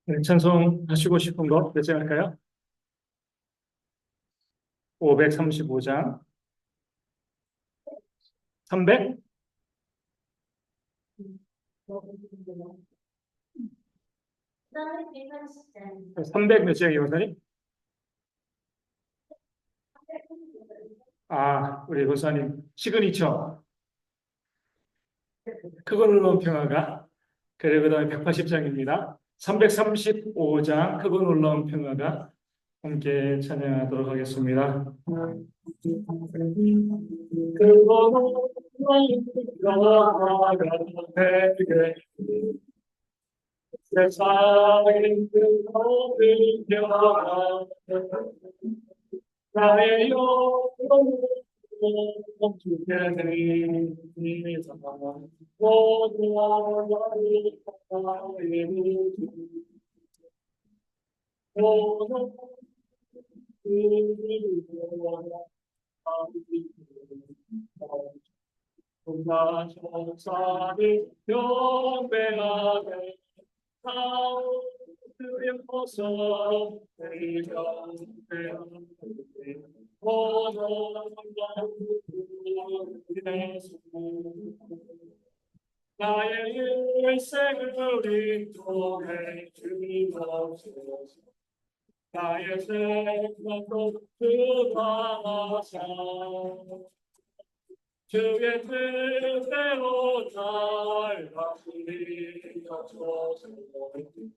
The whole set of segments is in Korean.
네, 찬송하시고 싶은 거 몇 장 할까요? 535장, 300? 300 몇 장이요, 원사님? 우리 원사님 시그니처 크고 놀라운 평화가 그래 그다음에 180장입니다. 335장 크고 놀라운 평화가 함께 찬양하도록 하겠습니다. 크고 놀라운 평화가 내게 세상의 그 모든 평화가 나의 영혼을 주게 되리라. 모든 나의 모든 나 천사를 경배하네 나오려서 내 경배하네 나의 일생을 인도해 주옵소서. 나의 생각도 주하사 주의 뜻대로 잘 다스리옵소서.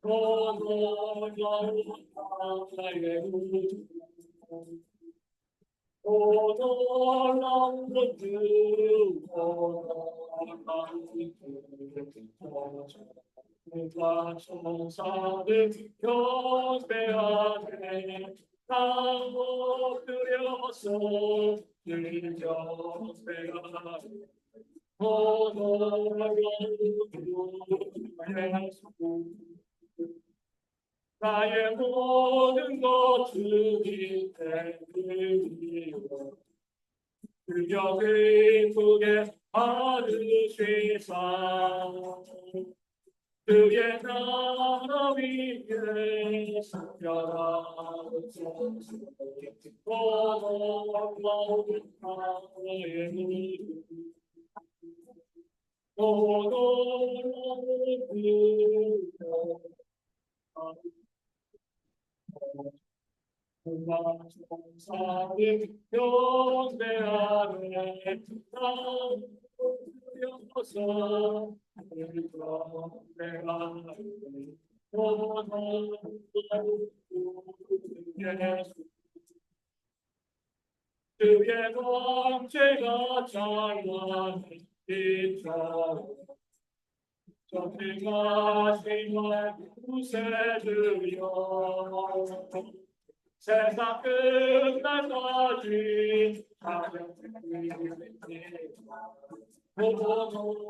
오늘 나의 우주 오늘 누가 천사를 경배하네 나 엎드려서 늘 경배하네 오늘 나의 모든 것 주기 때문이요 그려 기쁘게 받으시사 그의 나라 위에 섬겨라옵소서. 오늘 나의 천사를 경배하네 나오려서 경배하네 주의 광채가 찬란한 빛처럼 전능하신 구세주여 세상 끝날까지 놀라운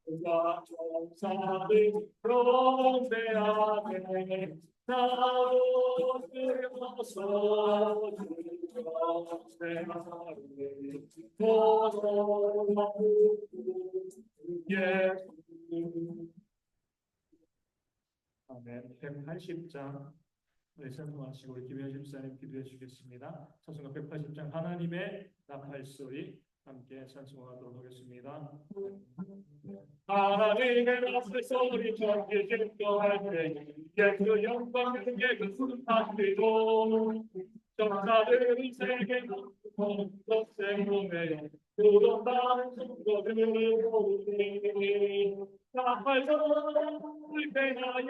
누가 천사를 경배하네 나오려서 경배하네 예수 아멘. 180장 찬송하시고 우리 김현 집사님 기도해 주시겠습니다. 찬송가 180장 하나님의 나팔소리 함께 찬송하도록 하겠습니다. 하나님의 나팔소리 전개 질거할 때 그 영광 중에 그 숨탄비도 전사들은 세계 곳곳 생동해 두렵다는 순간을 보니 나팔소리 때 나의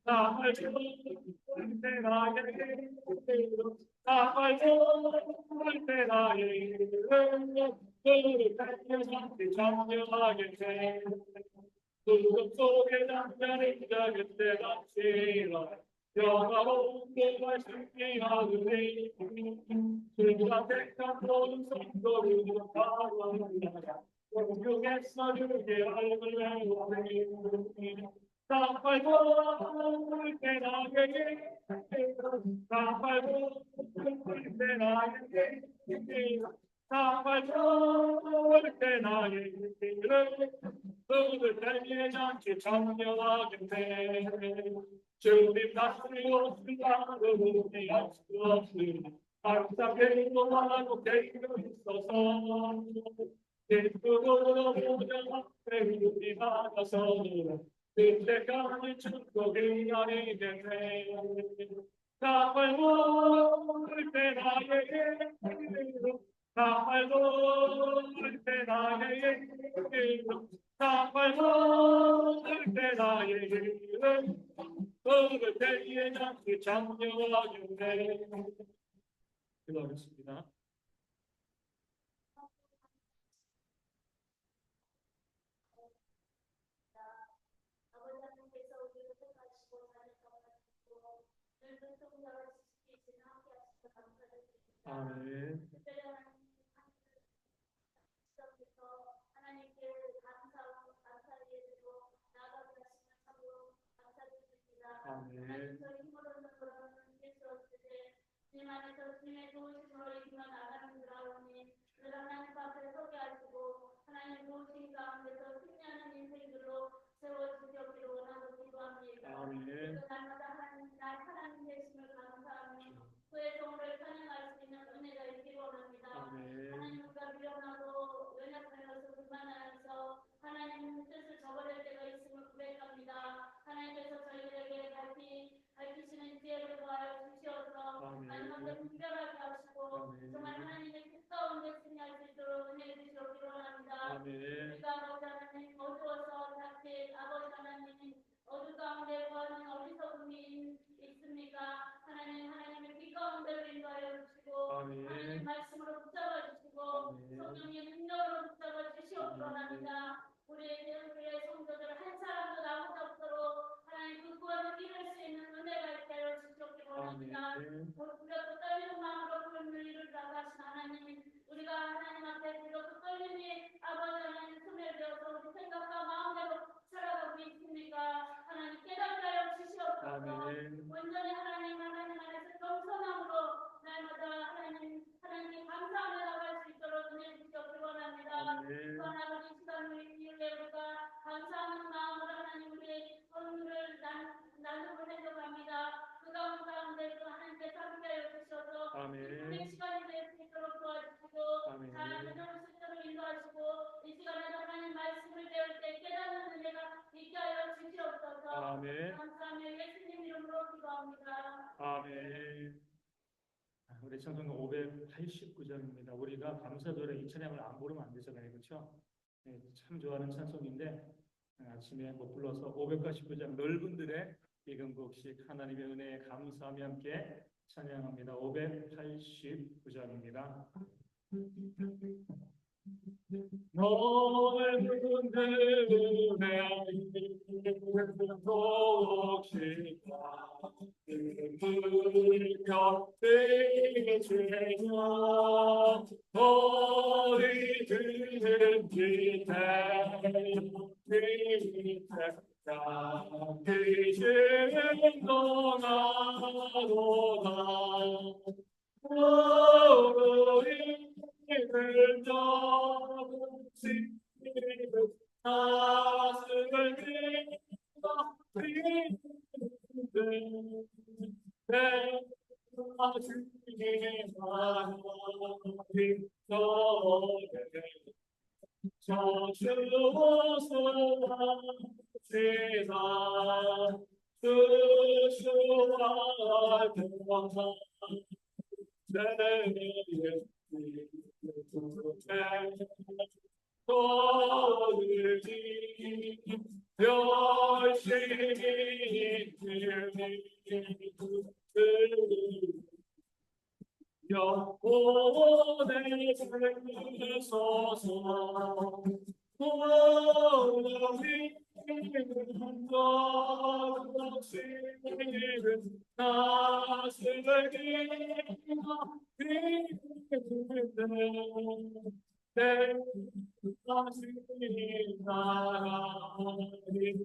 나팔소리 때 나의 나팔소리 때 나의 그를 참여하게 돼 구름 속에 잠자는 자의 때가 지나 영화로운 것과 신기하으니 주가 택한 모든 성도를 바라보라 공중에서 주의 얼굴을 보니 나팔고 때 나에게 나팔고 때 나에게 나팔고 때 나에게 너를 달리에 잔치 청명하겠네 주님 다스리 없으라고 피할 수 없으니 항상 괴로워하고 깨이고 있어서 예쁘고 모자 배우리 받아서 그때까지 축복이 아니겠네 나팔고 때 나에게 나팔고 때 나에게 나팔고 때 나에게 너를 때에 잡기 장려하겠네 기도하겠습니다. 아멘. 아멘. 주님 안에서 주님의 도우심으로 이기만 나가는 그라오니 늘 하나님 앞에 서게 하시고 하나님 도우심 가운데서 승리하는 인생들로 세워주시기를 원하고 기도합니다. 아멘. 날마다 하나님 되심을 감사하며 그의 성을 찬양할 수 있는 은혜가 있기를 원합니다. 아멘. 하나님 우리가 미련하고 연약하여서 그만하여서 하나님 뜻을 저버릴 때가 있음을 고백합니다. 하나님께서 저희들에게 밝히시는 지혜를 더하여 주시어서 마지막에 분별하게 하시고 정말 하나님의 뜻 가운데 승리할 수 있도록 은혜 주시기를 원합니다. 우리가 아버지 하나님 어두워서 자칫 아버지 하나님 어두 가운데 거하는 어리석음이 있습니까? 하나님의 빛 가운데로 인도하여 주시고 하나님 말씀으로 붙잡아 주시고 성령의 능력으로 붙잡아 주시옵기를 원합니다. 우리의 성도들 한 사람도 나오지 없도록 하나님 그 구원을 이룰 수 있는 은혜가 있게 하여 주시옵기를 원합니다. 우리가 또 떨리는 마음으로 그런 일을 나가신 하나님 우리가 하나님 앞에 비로소 떨림이 아버지 하나님 소멸되어서 우리 생각과 마음대로 살아가고 있습니까? 하나님 깨닫게 하여 주시옵소서. 온전히 하나님 안에서 겸손함으로 날마다 하나님 감사하며 나갈 수 있도록 은혜 주시옵기를 원합니다. 또한 아버지 시간 우리에게 우리가 감사하는 마음으로 하나님 우리의 선물을 나누고 해줘갑니다. 그 가운데 또 하나님께 함께 하여 주셔서 우리 시간이 될 수 있도록 도와주시고 잘 해놓을 수 있도록 인도하시고 이 시간에도 하나님 말씀을 배울 때 깨닫는 은혜가 있게 하여 주시옵소서. 감사하며 예수님 이름으로 기도합니다. 아멘. 우리 찬송가 589장입니다. 우리가 감사절에 이 찬양을 안 부르면 안 되잖아요, 그렇죠? 네, 참 좋아하는 찬송인데 아침에 못 불러서 589장 넓은들의 이금곡식 하나님의 은혜에 감사하며 함께 찬양합니다. 589장입니다. 넓은들의 이금곡식 그 곁에 주며 머리 드는 기대 그신 동하도다 우리를 조금씩 가슴을 영혼의 주소서 우리 가슴을 내 가슴이 나가리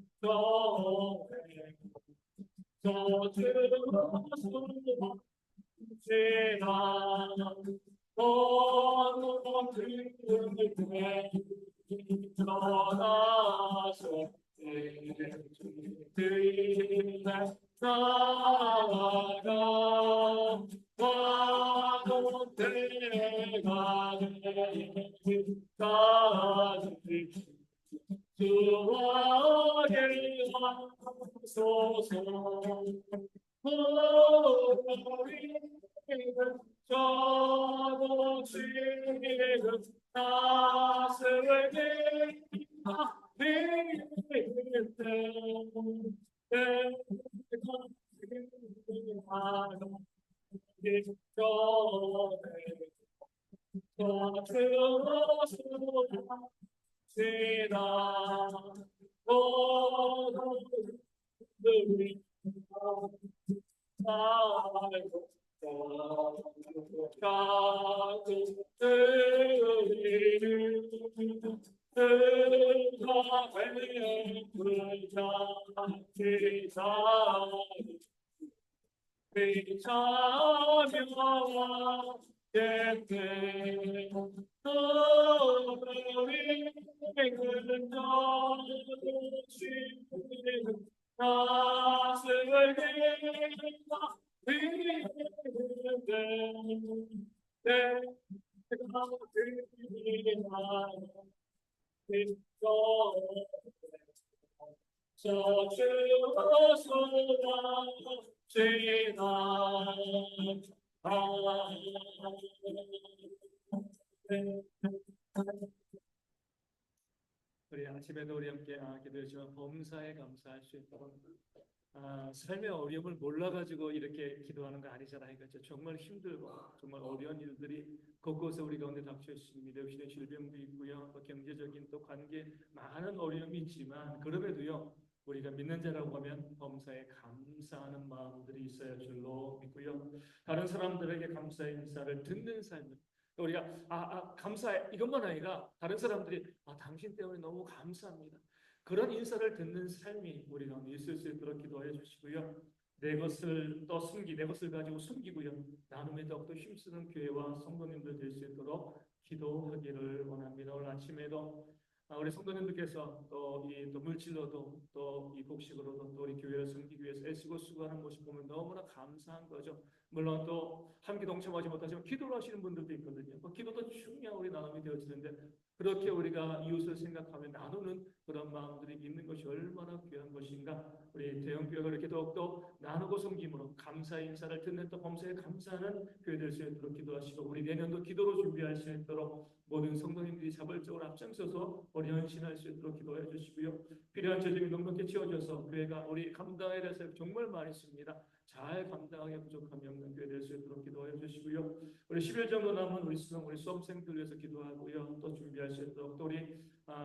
떠나서 나아가 와도 내가 되기까지 주와 계소서 우리는 저도 지금 나스를 우리 아침에도 우리 함께 기도했지만 범사에 감사할 수 있도록 삶의 어려움을 몰라가지고 이렇게 기도하는 거 아니잖아요. 그렇죠? 정말 힘들고 정말 어려운 일들이 곳곳에 우리 가운데 닥쳐 있습니다. 역시 질병도 있고요, 또 경제적인 또 관계 많은 어려움이 있지만 그럼에도요 우리가 믿는 자라고 하면 범사에 감사하는 마음들이 있어야 할 줄로 믿고요. 다른 사람들에게 감사의 인사를 듣는 삶을 우리가 감사해 이것만 아니라 다른 사람들이 당신 때문에 너무 감사합니다. 그런 인사를 듣는 삶이 우리 가운데 있을 수 있도록 기도해 주시고요. 내 것을 가지고 숨기고요. 나눔에 더욱더 힘쓰는 교회와 성도님들 될 수 있도록 기도하기를 원합니다. 오늘 아침에도 우리 성도님들께서 또 물질로도 또 이 곡식으로도 또 우리 교회를 섬기기 위해서 애쓰고 수고하는 모습 보면 너무나 감사한 거죠. 물론 또 함께 동참하지 못하지만 기도를 하시는 분들도 있거든요. 기도도 중요한 우리 나눔이 되어지는데 그렇게 우리가 이웃을 생각하며 나누는 그런 마음들이 있는 것이 얼마나 귀한 것인가. 우리 대형교회가 이렇게 더욱더 나누고 섬김으로 감사의 인사를 듣는 또 범사에 감사하는 교회 될 수 있도록 기도하시고 우리 내년도 기도로 준비할 수 있도록 모든 성도님들이 자발적으로 앞장서서 우리 헌신할 수 있도록 기도해 주시고요. 필요한 재정이 넉넉히 채워져서 교회가 우리 감당에 대해서 정말 많이 있습니다. 잘 감당하기 부족함이 없는 교회 될 수 있도록 기도해 주시고요. 우리 10일 정도 남은 우리 수험생들 위해서 기도하고요. 또 준비할 수 있도록 또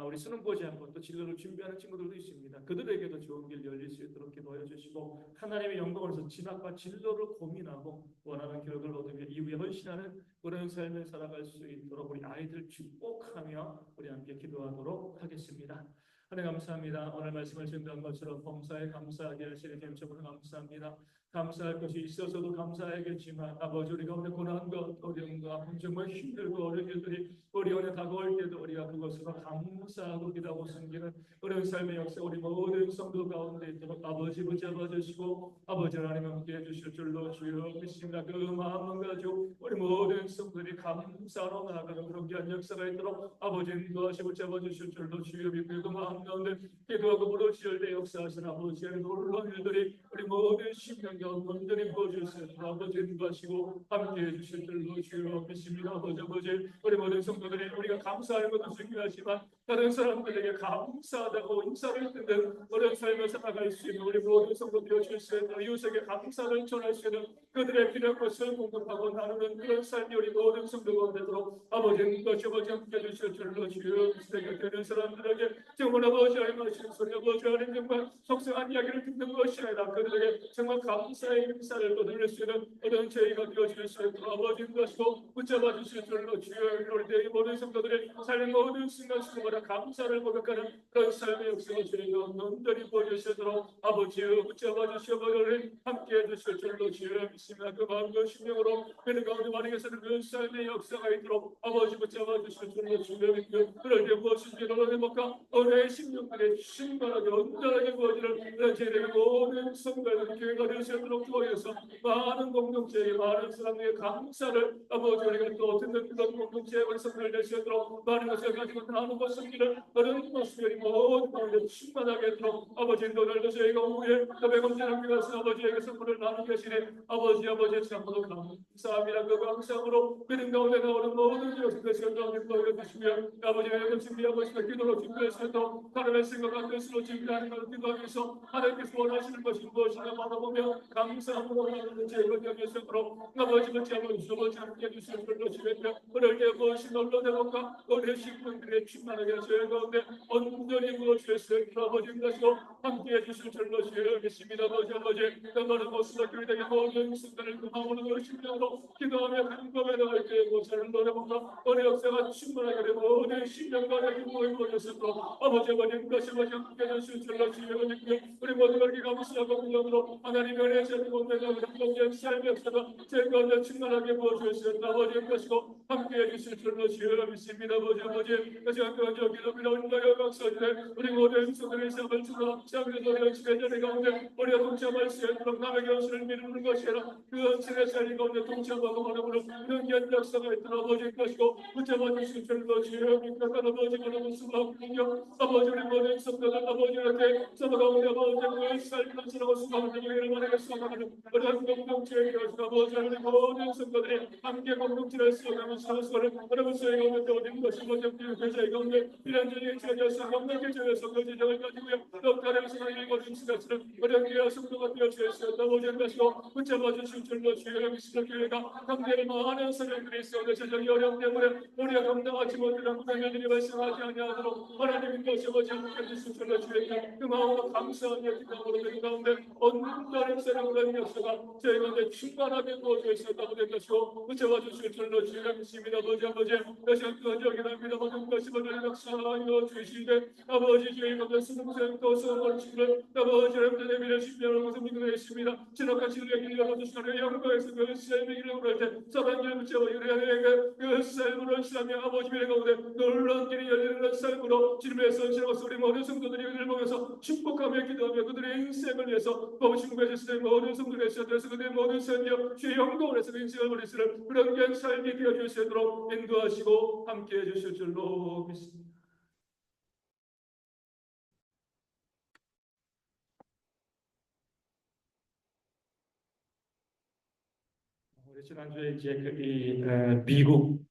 우리 수능 보지 않고 또 진로를 준비하는 친구들도 있습니다. 그들에게도 좋은 길 열릴 수 있도록 기도해 주시고 하나님의 영광을 위해서 진학과 진로를 고민하고 원하는 결과를 얻으며 이후에 헌신하는 그런 삶을 살아갈 수 있도록 우리 아이들 축복하며 우리 함께 기도하도록 하겠습니다. 하나님 감사합니다. 오늘 말씀을 준비한 것처럼 범사에 감사하게 하시는 주님 정말 감사합니다. 감사할 것이 있어서도 감사하겠지만 아버지 우리 가운데 고난과 어려움과 아픔 정말 힘들고 어려운 일들이 우리 안에 다가올 때도 우리가 그것으로 감사하고 기도하고 섬기는 그런 삶의 역사 우리 모든 성도 가운데 있도록 아버지 붙잡아 주시고 아버지 하나님 함께 해주실 줄로 주여 믿습니다. 그 마음을 가지고 우리 모든 성도들이 감사로 나아가는 그런 귀한 역사가 있도록 아버지 인도하시 붙잡아 주실 줄로 주여 믿고 그 마음 가운데 기도하고 부르실 때 역사하신 아버지의 놀라운 일들이 우리 모든 심령 온전히 보여주셔서 아버지 인도하시고 함께해 주실 줄로 주여 믿습니다. 아버지 우리 모든 성도들이 우리가 감사하는 것도 중요하지만 다른 사람들에게 감사하다고 인사를 듣는 그런 삶을 살아갈 수 있는 우리 모든 성도 되어줄 수 있는 이웃에게 감사를 전할 수 있는 그들의 필요한 것을 공급하고 나누는 그런 삶이 우리 모든 성도가 되도록 아버지 인도하시고 함께해 주실 줄로 주여 생각되는 사람들에게 정말 아버지 하나님 하시는 소리 아버지 하나님 정말 속상한 이야기를 듣는 것이 아니라 그들에게 정말 감사를 감사의 인사를 거둘 수 있는 어떤 저희가 되어질 수 있도록 아버지 인도하시고 붙잡아 주실 줄로 주여 이를 때 모든 성도들의 삶의 모든 순간순간마다 감사를 고백하는 그런 삶의 역사가 저희가 온전히 보여주시도록 아버지 붙잡아 주시고 함께해 주실 줄로 주여 믿습니다. 그 마음과 심령으로 그들 가운데 만약에서는 그 삶의 역사가 있도록 아버지 붙잡아 주실 줄로 주여 믿고 그럴 때 무엇인지 너네들과 너의 심령들의 충만하게 온전하게 부어지는 저희들의 모든 성도들 교회가 될 수 있도록 도와주셔서 많은 공동체에 많은 사람들의 감사를 아버지 우리가 또 듣는 그런 공동체에 우리 성도들 될 수 있도록 많은 것을 가지고 나누는 것을 어려운 모습이 모든 가운데 충만하게 하도록 아버지 너희들도 저희가 오후에 또 매번째는 그것은 아버지에게 선물을 나누고 계시니 아버지 참으로 감사합니다. 그 감사함으로 믿음 가운데 나오는 모든 것을 가운데 보여주시며 아버지의 준비하고 있으며 기도로 준비하시고 하나님의 생각한 뜻으로 준비하는 것을 기도하면서 하나님께서 원하시는 것이 무엇인가 바라보며 감사함으로 하나님의 제걸 여기서도록 아버지가 잡아주시고 함께 해주시는 걸로 지냈며 그럴 때 무엇이 놀라되는가 우리의 식구들의 충만하게 저희 가운데 온전히 무엇이었을 아버지 것으로 함께 해주실 줄로 지내겠습니다. 아버지 너는 모습을 교회에게 모든 순간을 그 마음으로 심령으로 기도하며 간구하며 나갈 때에 모자를 노래보다 우리 역사가 충만하게 되고 우리의 심령과 행복을 보여주시고 아버지 것이 함께 해주실 줄로 지내겠습니다. 우리 모두가 이렇게 감사하고 공감으로 하나님의 은혜에 본내가 우리 삶의 역사가 제 가운데 충만하게 부어주셨습니다. 아버지 것이고 함께 해주실 줄로 지어 믿습니다. 아버지 다시 한번 기도합니다. 온라인 박사들 우리 모든 성도들의 삶을 주고 참으로 우리가 지배자의 가운데 우리가 동참할 수 있도록 남의 교수를 믿는 것이 아니라 그 신의 삶 가운데 동참하고 하나님으로 이런 역사가 있도록 아버지 것이고 붙잡아 주실 줄로 지어 믿습니다. 아버지가 너무 수고하군요. 아버지 우리 모든 성도들 아버지한테 서로 가운데 아버지 그 삶을 지나고 수고하는 일을 만약에 수고하는 어떤 공동체에 이어서 아버지 하나님 모든 성도들이 함께 공동체를 수고하며 사수하는 여러분 저희가 오늘 모든 것이 모든 교회의 가운데 이런저런 지어져서 건강하게 지어져서 그 지정을 가지고요 또 다른 사람이 모든 시간처럼 어떤 교회 성도가 되어주셨습니다. 모든 것으로 붙잡아 주신 줄로 주여 믿습니다. 교회가 관계를 많은 사람들이 있어도 재정이 어려움 때문에 우리가 감당하지 못하는 구매들이 발생하지 아니하도록 하나님의 것이 아버지 함께 해주신 줄로 주여 그 마음으로 감사하며 기도하고 그 가운데 온전한 사랑과 역사가 저희 가운데 충만하게 부어져 있었다고 된 것이고 붙잡아 주실 줄로 주여 믿습니다. 아버지 다시 한번 기도합니다. 모든 것이 모든 역사하여 주시되 아버지 저희 가운데 수능생 또 수능을 치는 아버지 여러분들의 미래 신비한 것을 믿으겠습니다. 지나간 시간에 길을 열어주시는 영광에서 그 삶의 길을 걸을 때 사랑 길을 붙잡아 유리하게 그 삶으로 시하며 아버지 미래 가운데 놀라운 길이 열리는 삶으로 주님의 선지로서 우리 모든 성도들이 그들을 보면서 축복하며 기도하며 그들의 인생을 위해서 보시고 계셨을 때 모든 성도들의 시간에서 그들의 모든 선지어 주의 영광을 해서 인생을 버리시는 그런 귀한 삶이 되어주시도록 인도하시고 함께해 주실 줄로 믿습니다. 우리 지난주에 이제 미국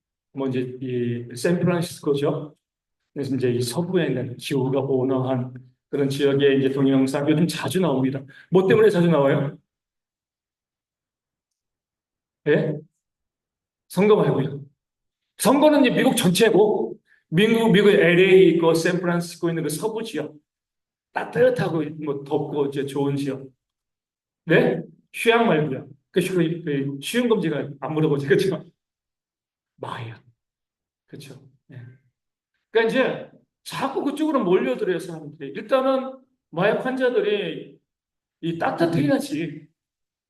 이제 이 샌프란시스코죠. 그래서 이제 이 서부에 있는 기후가 온화한 그런 지역에 이제 동영상 요즘 자주 나옵니다. 뭐 때문에 자주 나와요? 예? 선거 말고요. 선거는 이제 미국 전체고 미국 LA 있고 샌프란시스코 있는 그 서부 지역 따뜻하고 뭐 덥고 이제 좋은 지역. 네? 휴양 말고요. 그 쉬운 검지가 안 물어보죠. 그렇죠? 마약. 그렇죠. 네. 그러니까 이제 자꾸 그쪽으로 몰려들어요, 사람들이. 일단은 마약 환자들이 이 따뜻해야지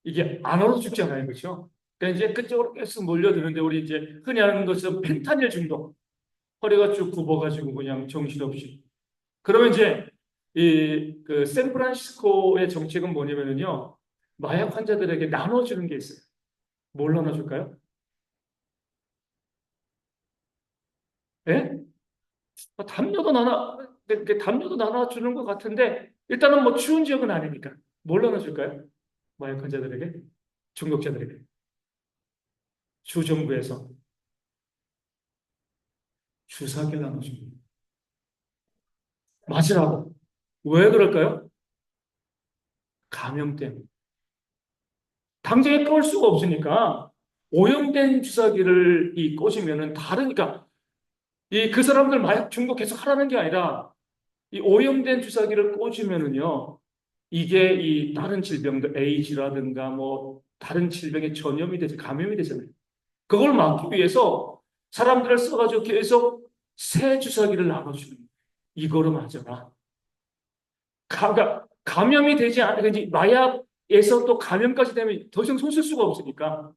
이게 안 얼어 죽잖아요, 그렇죠? 그러니까 이제 그쪽으로 계속 몰려드는데 우리 이제 흔히 하는 것은 펜타닐 중독, 허리가 쭉 굽어가지고 그냥 정신없이. 그러면 이제 이 그 샌프란시스코의 정책은 뭐냐면요, 마약 환자들에게 나눠주는 게 있어요. 뭘 나눠줄까요? 예? 담요도 나눠주는 것 같은데, 일단은 뭐 추운 지역은 아니니까. 뭘 나눠줄까요? 마약 환자들에게? 중독자들에게. 주정부에서 주사기 나눠줍니다. 맞으라고. 왜 그럴까요? 감염 때문에. 당장에 끊을 수가 없으니까, 오염된 주사기를 꽂으면은 다르니까, 그 사람들 마약 중독 계속 하라는 게 아니라, 이 오염된 주사기를 꽂으면은요, 이게 이 다른 질병들, 에이즈라든가 뭐 다른 질병에 전염이 되죠. 감염이 되잖아요. 그걸 막기 위해서 사람들을 써가지고 계속 새 주사기를 나눠주는 거예요. 이거로 맞아라. 그러니까 감염이 되지 않으니 마약에서 또 감염까지 되면 더 이상 손쓸 수가 없으니까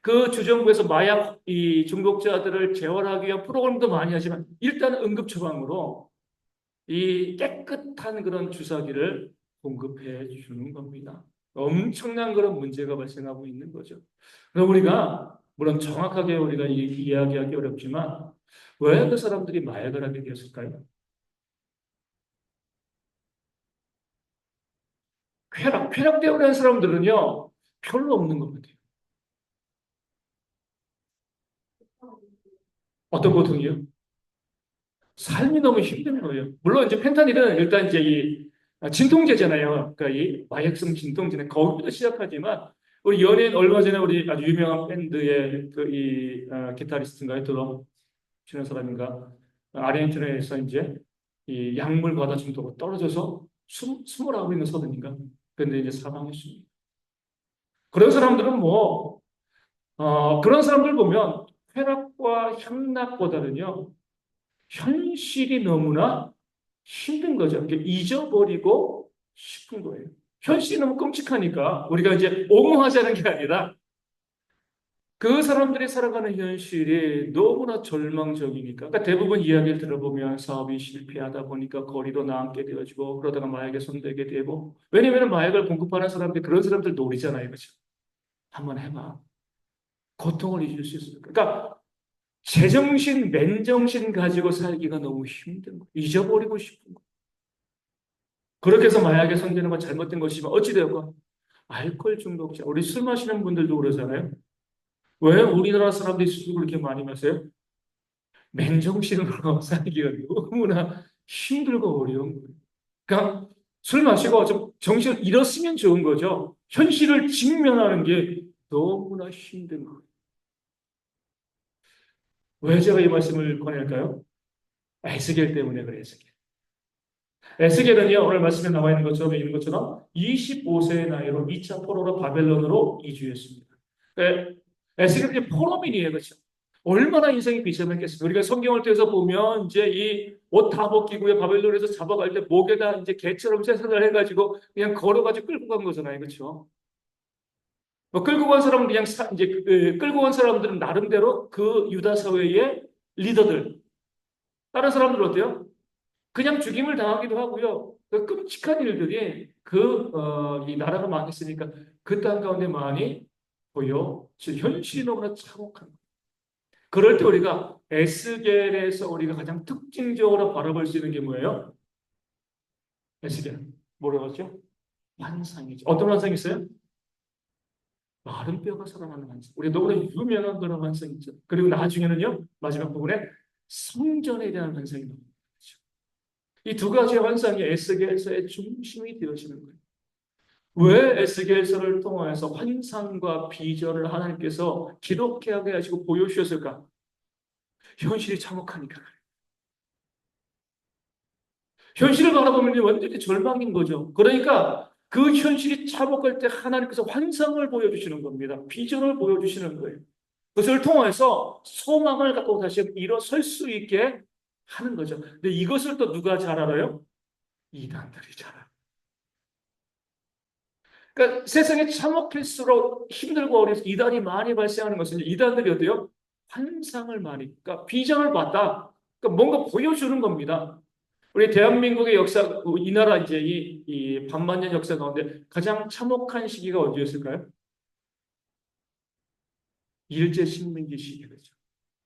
그 주정부에서 마약 이 중독자들을 재활하기 위한 프로그램도 많이 하지만 일단 응급 처방으로 이 깨끗한 그런 주사기를 공급해 주는 겁니다. 엄청난 그런 문제가 발생하고 있는 거죠. 그럼 우리가 물론 정확하게 우리가 이야기하기 어렵지만 왜 그 사람들이 마약을 하게 되었을까요? 쾌락 때문에 한 사람들은요 별로 없는 것 같아요. 어떤 고통이요? 삶이 너무 힘든 거예요. 물론 이제 펜타닐은 일단 이제 이 진통제잖아요. 그러니까 이 마약성 진통제는 거기부터 시작하지만 우리 연예인 얼마 전에 우리 아주 유명한 밴드의 그이 기타리스트인가요? 드럼 치는 사람인가? 아르헨티나에서 이제 이 약물 과다 중독으로 떨어져서 29인가 근데 이제 사망했습니다. 그런 사람들은 뭐 그런 사람들 보면 쾌락과 향락보다는요 현실이 너무나 힘든 거죠. 이게 잊어버리고 싶은 거예요. 현실이 너무 끔찍하니까 우리가 이제 옹호하자는 게 아니라 그 사람들이 살아가는 현실이 너무나 절망적이니까. 그러니까 대부분 이야기를 들어보면 사업이 실패하다 보니까 거리로 나앉게 되어지고 그러다가 마약에 손대게 되고 왜냐하면 마약을 공급하는 사람들이 그런 사람들 노리잖아요. 그렇죠? 한번 해봐. 고통을 잊을 수 있어요. 그러니까 제정신, 맨정신 가지고 살기가 너무 힘든 거예요. 잊어버리고 싶은 거예요. 그렇게 해서 마약에 손대는 건 잘못된 것이지만 어찌되었건 알코올 중독자, 우리 술 마시는 분들도 그러잖아요. 왜 우리나라 사람들이 술을 그렇게 많이 마세요? 맨정신으로 살기가 너무나 힘들고 어려운 거예요. 그러니까 술 마시고 좀 정신을 잃었으면 좋은 거죠. 현실을 직면하는 게 너무나 힘든 거예요. 왜 제가 이 말씀을 권할까요? 에스겔 때문에 그래요, 에스겔. 에스겔은요, 오늘 말씀에 나와 있는 것처럼 25세의 나이로 2차 포로로 바벨론으로 이주했습니다. 네, 에스겔이 포로민이에요, 그렇죠? 얼마나 인생이 비참했겠어요. 우리가 성경을 떼서 보면 이제 이 옷 다 벗기고요, 바벨론에서 잡아갈 때 목에다 이제 개처럼 세상을 해가지고 그냥 걸어가지고 끌고 간 거잖아요, 그렇죠? 뭐 끌고 간 사람은 그냥 이제 끌고 간 사람들은 나름대로 그 유다 사회의 리더들, 다른 사람들은 어때요? 그냥 죽임을 당하기도 하고요. 그 끔찍한 일들이 이 나라가 망했으니까 그 땅 가운데 많이 보여. 현실이 너무나 참혹한 거예요. 그럴 때 우리가 에스겔에서 우리가 가장 특징적으로 바라볼 수 있는 게 뭐예요? 에스겔. 뭐라고 하죠? 환상이죠. 어떤 환상이 있어요? 마른 뼈가 살아나는 환상. 우리 너무나 유명한 그런 환상이 있죠. 그리고 나중에는요, 마지막 부분에 성전에 대한 환상이 나옵니다. 이 두 가지 환상이 에스겔서의 중심이 되어지는 거예요. 왜 에스겔서를 통해서 환상과 비전을 하나님께서 기록하게 하시고 보여주셨을까? 현실이 참혹하니까. 현실을 바라보면 완전히 절망인 거죠. 그러니까 그 현실이 참혹할 때 하나님께서 환상을 보여주시는 겁니다. 비전을 보여주시는 거예요. 그것을 통해서 소망을 갖고 다시 일어설 수 있게 하는 거죠. 근데 이것을 또 누가 잘 알아요? 이단들이 잘 알아요. 그러니까 세상에 참혹할수록 힘들고 어려서 이단이 많이 발생하는 것은 이단들이 어때요? 환상을 많이, 그러니까 비전을 봤다. 그러니까 뭔가 보여주는 겁니다. 우리 대한민국의 역사, 이 나라 이제 이 반만년 역사 가운데 가장 참혹한 시기가 언제였을까요? 일제 식민지 시기죠.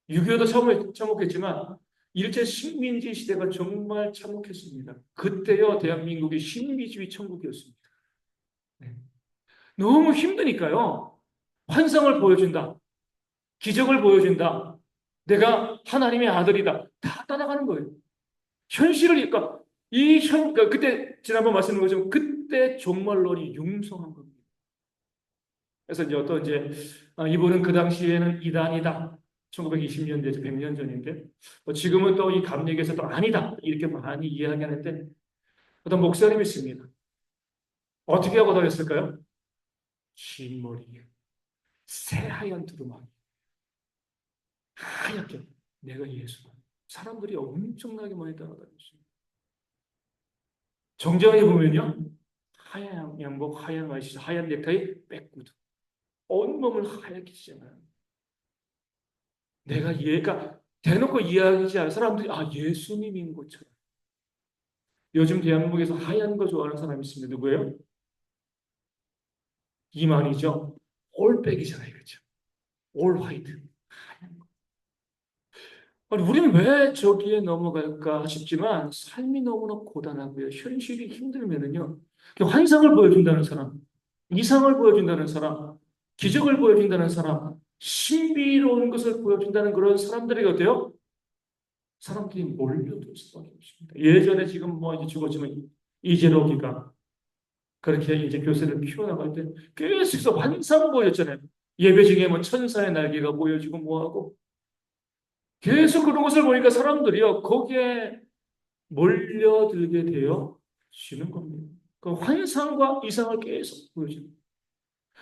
6.25도 참혹했지만 일제 식민지 시대가 정말 참혹했습니다. 그때요 대한민국이 신비주의 천국이었습니다. 네. 너무 힘드니까요. 환상을 보여준다. 기적을 보여준다. 내가 하나님의 아들이다. 다 따라가는 거예요. 현실을, 그러니까 그러니까 그때 지난번 말씀드린 것처럼 그때 종말론이 융성한 겁니다. 그래서 이제 이분은 그 당시에는 이단이다. 1920년대, 100년 전인데 지금은 또 이 감리교에서 또 아니다. 이렇게 많이 이야기하는데 어떤 목사님이 있습니다. 어떻게 하고 다녔을까요? 긴 머리, 새하얀 두루마기, 하얗게 내가 예수다. 사람들이 엄청나게 많이 따라다녔어요. 정장에 보면요, 하얀 양복, 하얀 와이셔츠, 하얀 넥타이, 백구두, 온몸을 하얗게 찢어요. 내가 얘가 대놓고 이야기하지 않은 사람들이 예수님인 것처럼. 요즘 대한민국에서 하얀 거 좋아하는 사람이 있습니다. 누구예요? 이만희죠. 올백이잖아요, 그렇죠? 올 화이트. 아니, 우리는 왜 저기에 넘어갈까 싶지만 삶이 너무나 고단하고요. 현실이 힘들면은요. 환상을 보여준다는 사람, 이상을 보여준다는 사람, 기적을 보여준다는 사람, 신비로운 것을 보여준다는 그런 사람들이 어때요? 사람들이 몰려들 수밖에 없습니다. 예전에 지금 뭐 이제 죽었지만 이재록이가 그렇게 이제 교세를 키워나갈 때 계속해서 환상 보였잖아요. 예배 중에 뭐 천사의 날개가 보여지고 뭐하고 계속 그런 것을 보니까 사람들이요 거기에 몰려들게 되어 지는 겁니다. 그 환상과 이상을 계속 보여줍니다.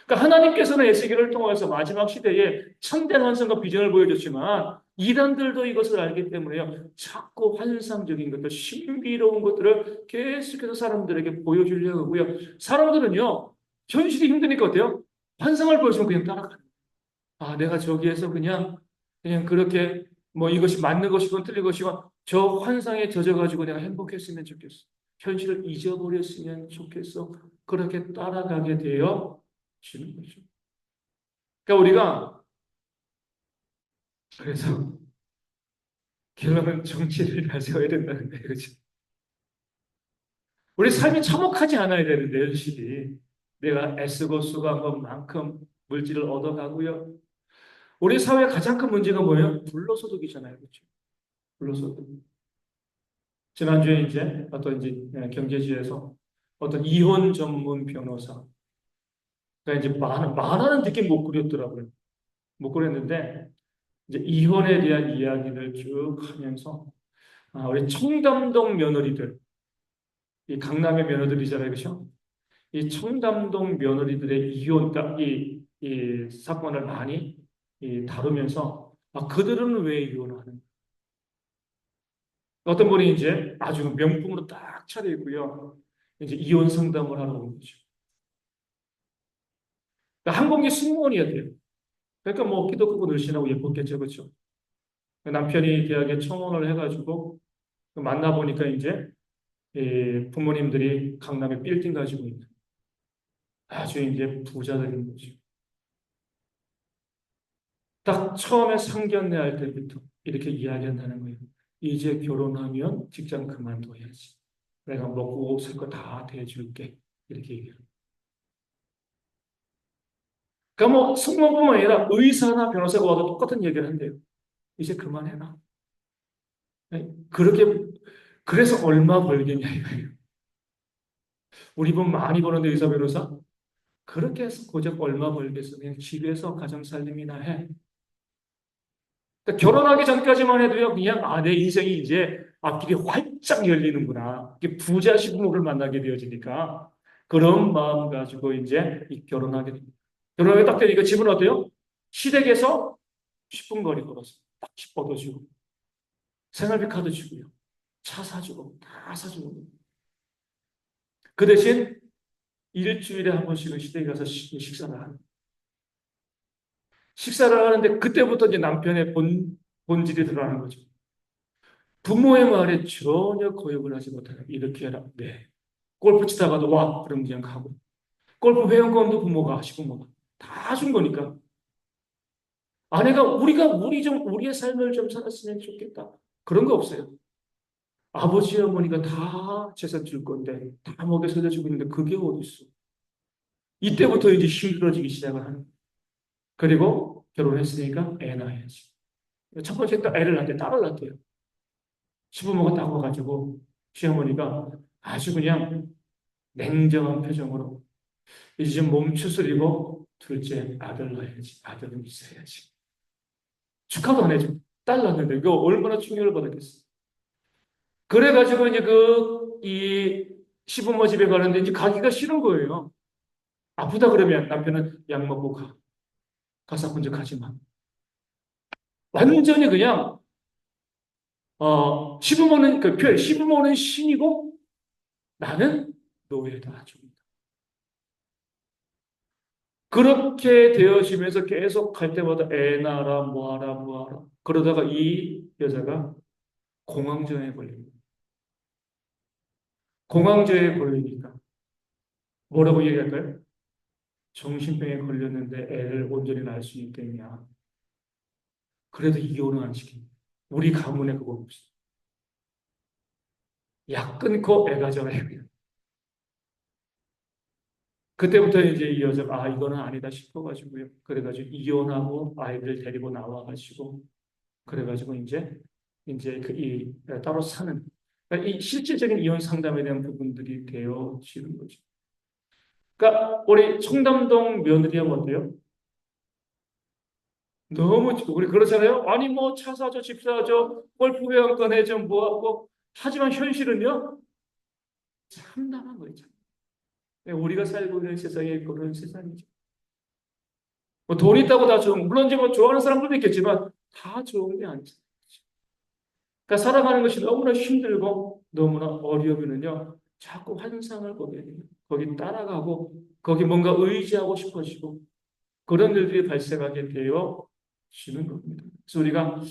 그러니까 하나님께서는 에스겔을 통해서 마지막 시대에 참된 환상과 비전을 보여줬지만 이단들도 이것을 알기 때문에요. 자꾸 환상적인 것들, 신비로운 것들을 계속해서 사람들에게 보여주려고 하고요. 사람들은요. 현실이 힘드니까 어때요? 환상을 보여주면 그냥 따라가요. 내가 저기에서 그냥 그렇게 뭐 이것이 맞는 것이건 틀린 것이건 저 환상에 젖어가지고 내가 행복했으면 좋겠어. 현실을 잊어버렸으면 좋겠어. 그렇게 따라가게 되어 지는 거죠. 그러니까 우리가 그래서 결론은 정치를 가져야 된다는 거예요. 그렇죠? 우리 삶이 참혹하지 않아야 되는데 현실이 내가 애쓰고 수고한 것만큼 물질을 얻어가고요. 우리 사회의 가장 큰 문제가 뭐예요? 불로소득이잖아요. 그렇죠? 불로소득. 지난주에 이제 어떤 이제 경제지에서 어떤 이혼 전문 변호사가 이제 만화는 듣긴 못 그렸더라고요. 못 그렸는데 이제 이혼에 대한 이야기를 쭉 하면서 우리 청담동 며느리들, 이 강남의 며느리들이잖아요, 그렇죠? 이 청담동 며느리들의 이혼, 그러니까 이 사건을 많이 다루면서 그들은 왜 이혼하는? 어떤 분이 이제 아주 명품으로 딱 차려입고요, 이제 이혼 상담을 하러 온 거죠. 그러니까 한국이 승무원이어야 돼요. 그러니까 뭐 키도 크고 늘씬하고 예뻤겠죠, 그렇죠? 남편이 대학에 청원을 해가지고 만나보니까 이제 부모님들이 강남에 빌딩 가지고 있는 아주 이제 부자들인 거죠. 딱 처음에 상견례 할 때부터 이렇게 이야기한다는 거예요. 이제 결혼하면 직장 그만둬야지. 내가 먹고 살 거 다 대줄게. 이렇게 얘기해요. 그러니까 뭐 승무원뿐만 아니라 의사나 변호사가 와도 똑같은 얘기를 한대요. 이제 그만해라. 네? 그래서 얼마 벌겠냐 이거예요. 우리 분 많이 버는데 의사 변호사? 그렇게 해서 고작 얼마 벌겠어. 그냥 집에서 가정 살림이나 해. 그러니까 결혼하기 전까지만 해도요, 그냥, 내 인생이 이제 앞길이 활짝 열리는구나. 이게 부자 시부모를 만나게 되어지니까, 그런 마음 가지고 이제 결혼하게 됩니다. 결혼하게 딱 되니까 집은 어때요? 시댁에서 10분 거리 걸어서 딱 뻗어주고, 생활비 카드 주고요. 차 사주고, 다 사주고. 그 대신 일주일에 한 번씩은 시댁에 가서 식사를 하는. 식사를 하는데 그때부터 이제 남편의 본질이 드러나는 거죠. 부모의 말에 전혀 거역을 하지 못하는 이렇게 해라. 네. 골프 치다가도 와. 그럼 그냥 가고. 골프 회원권도 부모가 하시고 뭐 다 준 거니까. 아내가 우리의 삶을 좀 살았으면 좋겠다. 그런 거 없어요. 아버지 어머니가 다 재산 줄 건데 다 먹여 살려주고 있는데 그게 어디 있어? 이때부터 이제 힘들어지기 시작을 하는. 그리고 결혼했으니까 애 낳아야지. 첫 번째 애를 낳는데 딸을 낳대요. 시부모가 딱 와가지고 시어머니가 아주 그냥 냉정한 표정으로 이제 좀 몸 추스리고 둘째 아들 낳아야지. 아들은 있어야지. 축하도 안 해줘. 딸 낳았는데 이거 얼마나 충격을 받았겠어. 그래가지고 이제 이 시부모 집에 가는데 이제 가기가 싫은 거예요. 아프다 그러면 남편은 약 먹고 가. 가사분적하지 마. 완전히 그냥 시부모는 그 표현 시부모는 신이고 나는 노예다. 그렇게 되어지면서 계속 갈 때마다 애 낳아라 뭐하라 뭐하라 그러다가 이 여자가 공황장애에 걸립니다. 공황장애에 걸리니까 뭐라고 얘기할까요? 정신병에 걸렸는데 애를 온전히 낳을 수 있겠냐. 그래도 이혼은 안 시킵니다. 우리 가문에 그거 없어. 약 끊고 애 가져가야 돼요. 그때부터 이제 이 여자가 이거는 아니다 싶어가지고요. 그래가지고 이혼하고 아이들 데리고 나와가지고 그래가지고 이제 이 따로 사는 그러니까 이 실질적인 이혼 상담에 대한 부분들이 되어지는 거죠. 그러니까 우리 청담동 며느리하면 어때요? 너무 우리 그렇잖아요. 아니 뭐 차 사줘, 집 사줘, 골프 회원권 해줘 뭐하고 하지만 현실은요 참담한 거예요. 참. 우리가 살고 있는 세상에 그런 세상이죠. 뭐 돈 있다고 다 좋은 물론 이제 뭐 좋아하는 사람들도 있겠지만 다 좋은 게 아니죠. 그러니까 살아가는 것이 너무나 힘들고 너무나 어려우면요 자꾸 환상을 보게 돼요. 거기 따라가고 거기 뭔가 의지하고 싶어지고 그런 일들이 발생하게 되어지는 겁니다. 그래서 우리가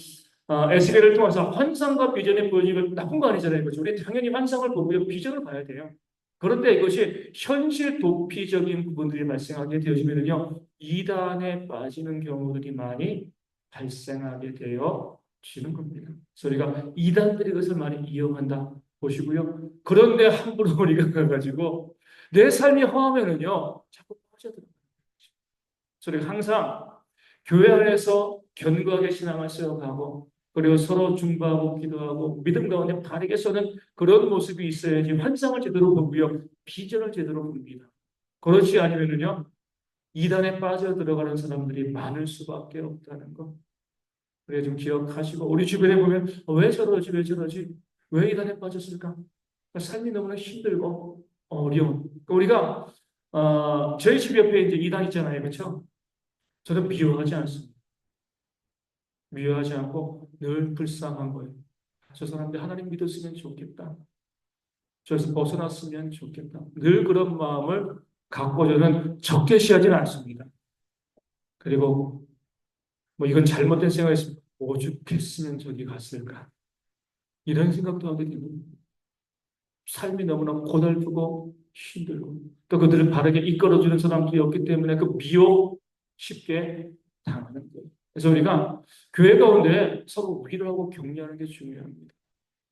에스겔을 통해서 환상과 비전의 보여지는 나쁜 거 아니잖아요. 그렇죠? 우리 당연히 환상을 보고요 비전을 봐야 돼요. 그런데 이것이 현실 도피적인 부분들이 발생하게 되어지면요 이단에 빠지는 경우들이 많이 발생하게 되어지는 겁니다. 그래서 우리가 이단들이 그것을 많이 이용한다 보시고요. 그런데 함부로 우리가 가가지고 내 삶이 허하면은요 자꾸 빠져들어요. 그래서 항상 교회 안에서 견고하게 신앙을 세워가고 그리고 서로 중보하고 기도하고 믿음 가운데 바르게 서는 그런 모습이 있어야지 환상을 제대로 보고요. 비전을 제대로 봅니다. 그렇지 않으면요. 이단에 빠져 들어가는 사람들이 많을 수밖에 없다는 거. 그래 좀 기억하시고 우리 주변에 보면 왜 저러지 왜 저러지 왜 이단에 빠졌을까? 삶이 너무나 힘들고 어려운. 우리가 저희 집 옆에 이제 이단 있잖아요, 그렇죠? 저는 미워하지 않습니다. 미워하지 않고 늘 불쌍한 거예요. 저 사람들 하나님 믿었으면 좋겠다. 저에서 벗어났으면 좋겠다. 늘 그런 마음을 갖고 저는 적개시하지는 않습니다. 그리고 뭐 이건 잘못된 생각이었습니다. 오죽했으면 저기 갔을까. 이런 생각도 하게 되고 삶이 너무나 고달프고 힘들고 또 그들을 바르게 이끌어주는 사람들이 없기 때문에 그 미혹 쉽게 당하는 거예요. 그래서 우리가 교회 가운데 서로 위로하고 격려하는 게 중요합니다.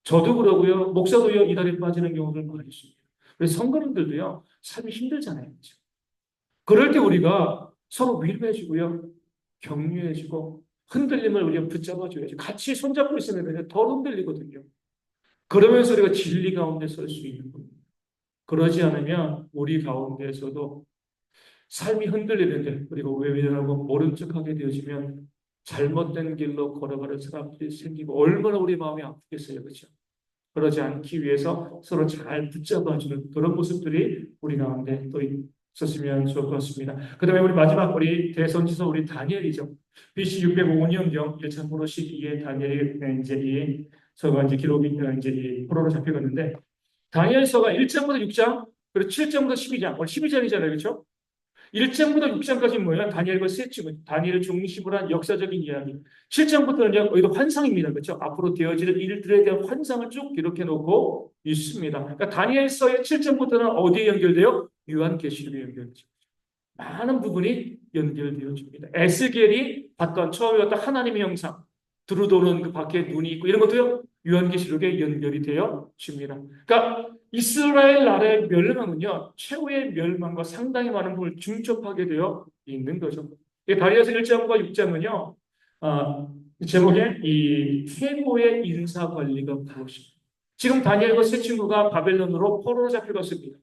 저도 그러고요. 목사도요. 이달에 빠지는 경우들 많이 있습니다. 그래서 성도님들도요. 삶이 힘들잖아요. 그렇죠? 그럴 때 우리가 서로 위로해주고요. 격려해주고 흔들림을 우리가 붙잡아줘야죠. 같이 손잡고 있으면 덜 흔들리거든요. 그러면서 우리가 진리 가운데 설 수 있는 겁니다. 그러지 않으면 우리 가운데에서도 삶이 흔들리는데 그리고 외면하고 모른 척하게 되어지면 잘못된 길로 걸어가는 사람들이 생기고 얼마나 우리 마음이 아프겠어요. 그렇죠? 그러지 않기 위해서 서로 잘 붙잡아주는 그런 모습들이 우리 가운데 또 있었으면 좋을 것 같습니다. 그 다음에 우리 마지막 우리 대선지서 우리 다니엘이죠. BC 605년경 1차 포로 12에 다니엘이 이제 이 서가 이제 기록이 이제 이 포로로 잡혀갔는데 다니엘서가 1장부터 6장 그리고 7장부터 12장 오늘 12장이잖아요. 그렇죠? 1장부터 6장까지 뭐예요? 다니엘과 셋째고 다니엘을 중심으로 한 역사적인 이야기. 7장부터는 여기도 환상입니다. 그렇죠? 앞으로 되어질 일들에 대한 환상을 쭉 기록해 놓고 있습니다. 그러니까 다니엘서의 7장부터는 어디에 연결돼요? 요한계시록에 연결되죠. 많은 부분이 연결되어집니다. 에스겔이 봤던 처음에 봤던 하나님의 형상, 두루도는 그 밖에 눈이 있고 이런 것도요. 요한계시록에 연결이 되어집니다. 그러니까 이스라엘 나라의 멸망은요. 최후의 멸망과 상당히 많은 부분을 중첩하게 되어 있는 거죠. 다니엘서 1장과 6장은요. 제목에 이 최고의 인사 관리가 무엇입니다. 지금 다니엘과 세 친구가 바벨론으로 포로로 잡혀갔습니다.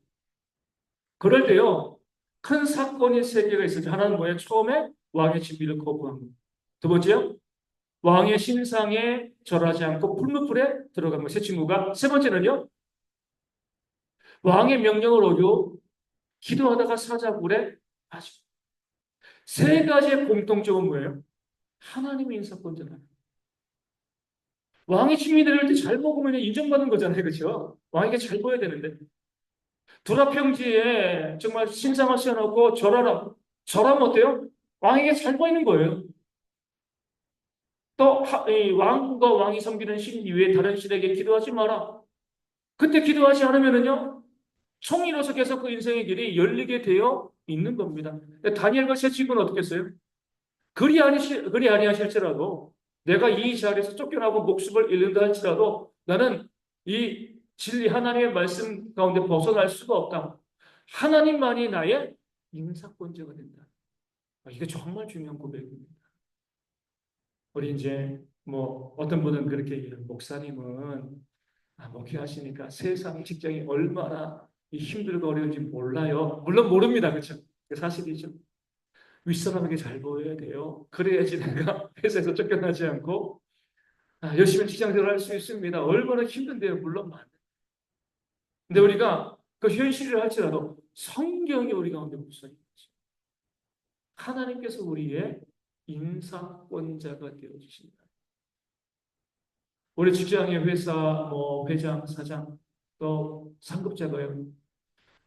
그럴 때요. 큰 사건이 세 개가 있었죠. 하나는 뭐예요? 처음에 왕의 진미를 거부한 것. 두 번째요. 왕의 신상에 절하지 않고 풀무불에 들어간 것. 세 친구가. 세 번째는요. 왕의 명령을 어겨 기도하다가 사자굴에 빠지고. 세 가지의 공통점은 뭐예요? 하나님의 인사권자다. 왕이 춤이 들을 때 잘 먹으면 인정받는 거잖아요. 그렇죠? 왕에게 잘 보여야 되는데. 두라평지에 정말 신상을 세워놓고 절하라. 절하면 어때요? 왕에게 잘 보이는 거예요. 또 이 왕과 왕이 섬기는 신 이외에 다른 신에게 기도하지 마라. 그때 기도하지 않으면은요, 총리로서 계속 그 인생의 길이 열리게 되어 있는 겁니다. 다니엘과 세 친구는 어떻게 했어요? 그리 아니하실지라도 내가 이 자리에서 쫓겨나고 목숨을 잃는다 할지라도 나는 이 진리 하나님의 말씀 가운데 벗어날 수가 없다. 하나님만이 나의 인사권자가 된다. 이게 정말 중요한 고백입니다. 우리 이제 뭐 어떤 분은 그렇게 얘기해요. 목사님은 목회하시니까 세상 직장이 얼마나 힘들고 어려운지 몰라요. 물론 모릅니다. 그렇죠? 사실이죠. 윗사람에게 잘 보여야 돼요. 그래야지 내가 회사에서 쫓겨나지 않고 열심히 직장 생활할 수 있습니다. 얼마나 힘든데요. 물론 많아요. 근데 우리가 그 현실을 할지라도 성경이 우리 가운데 묵상이 있죠. 하나님께서 우리의 인사권자가 되어주신다. 우리 직장의 회사, 뭐 회장, 사장, 또 상급자가요.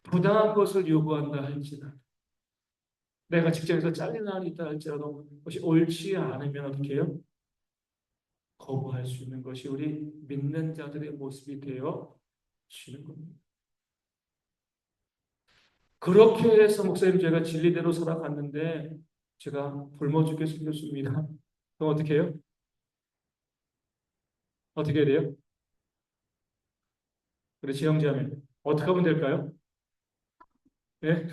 부당한 것을 요구한다 할지라도 내가 직장에서 잘리는 있다 할지라도 그것이 옳지 않으면 어떻게 해요? 거부할 수 있는 것이 우리 믿는 자들의 모습이 되어 주는 겁니다. 그렇게 해서 목사님 제가 진리대로 살아갔는데 제가 굶어 죽게 생겼습니다. 그럼 어떻게 해요? 어떻게 해야 돼요? 그렇지 형제자매. 어떻게 하면 될까요? 예?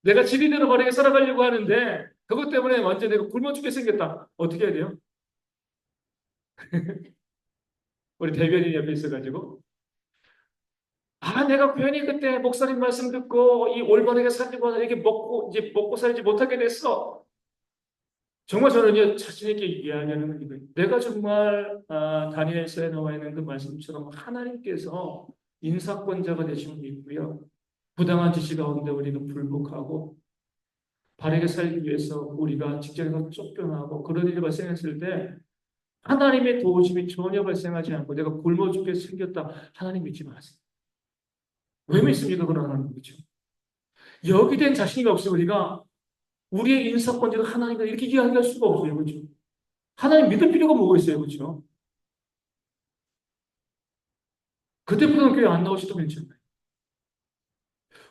내가 진리대로 바르게 살아가려고 하는데 그것 때문에 완전 내가 굶어 죽게 생겼다. 어떻게 해야 돼요? 우리 대변인 옆에 있어가지고 내가 괜히 그때 목사님 말씀 듣고 이 올바르게 살려고 하다 이렇게 먹고 살지 못하게 됐어. 정말 저는요 자신 있게 이야기하는 거예요. 내가 정말 다니엘서에 나와 있는 그 말씀처럼 하나님께서 인사권자가 되심을 믿고요. 부당한 지시 가운데 우리는 불복하고 바르게 살기 위해서 우리가 직장에서 쫓겨나고 그런 일이 발생했을 때 하나님의 도우심이 전혀 발생하지 않고 내가 굶어 죽게 생겼다. 하나님 믿지 마세요. 왜 믿습니까? 그런 하나님 거죠. 여기 된 자신이 없으면 우리가 우리의 인사권자가 하나님이다 이렇게 이야기할 수가 없어요. 그렇죠? 하나님 믿을 필요가 뭐가 있어요. 그렇죠? 그때부터는 교회 안 나오셔도 괜찮아요.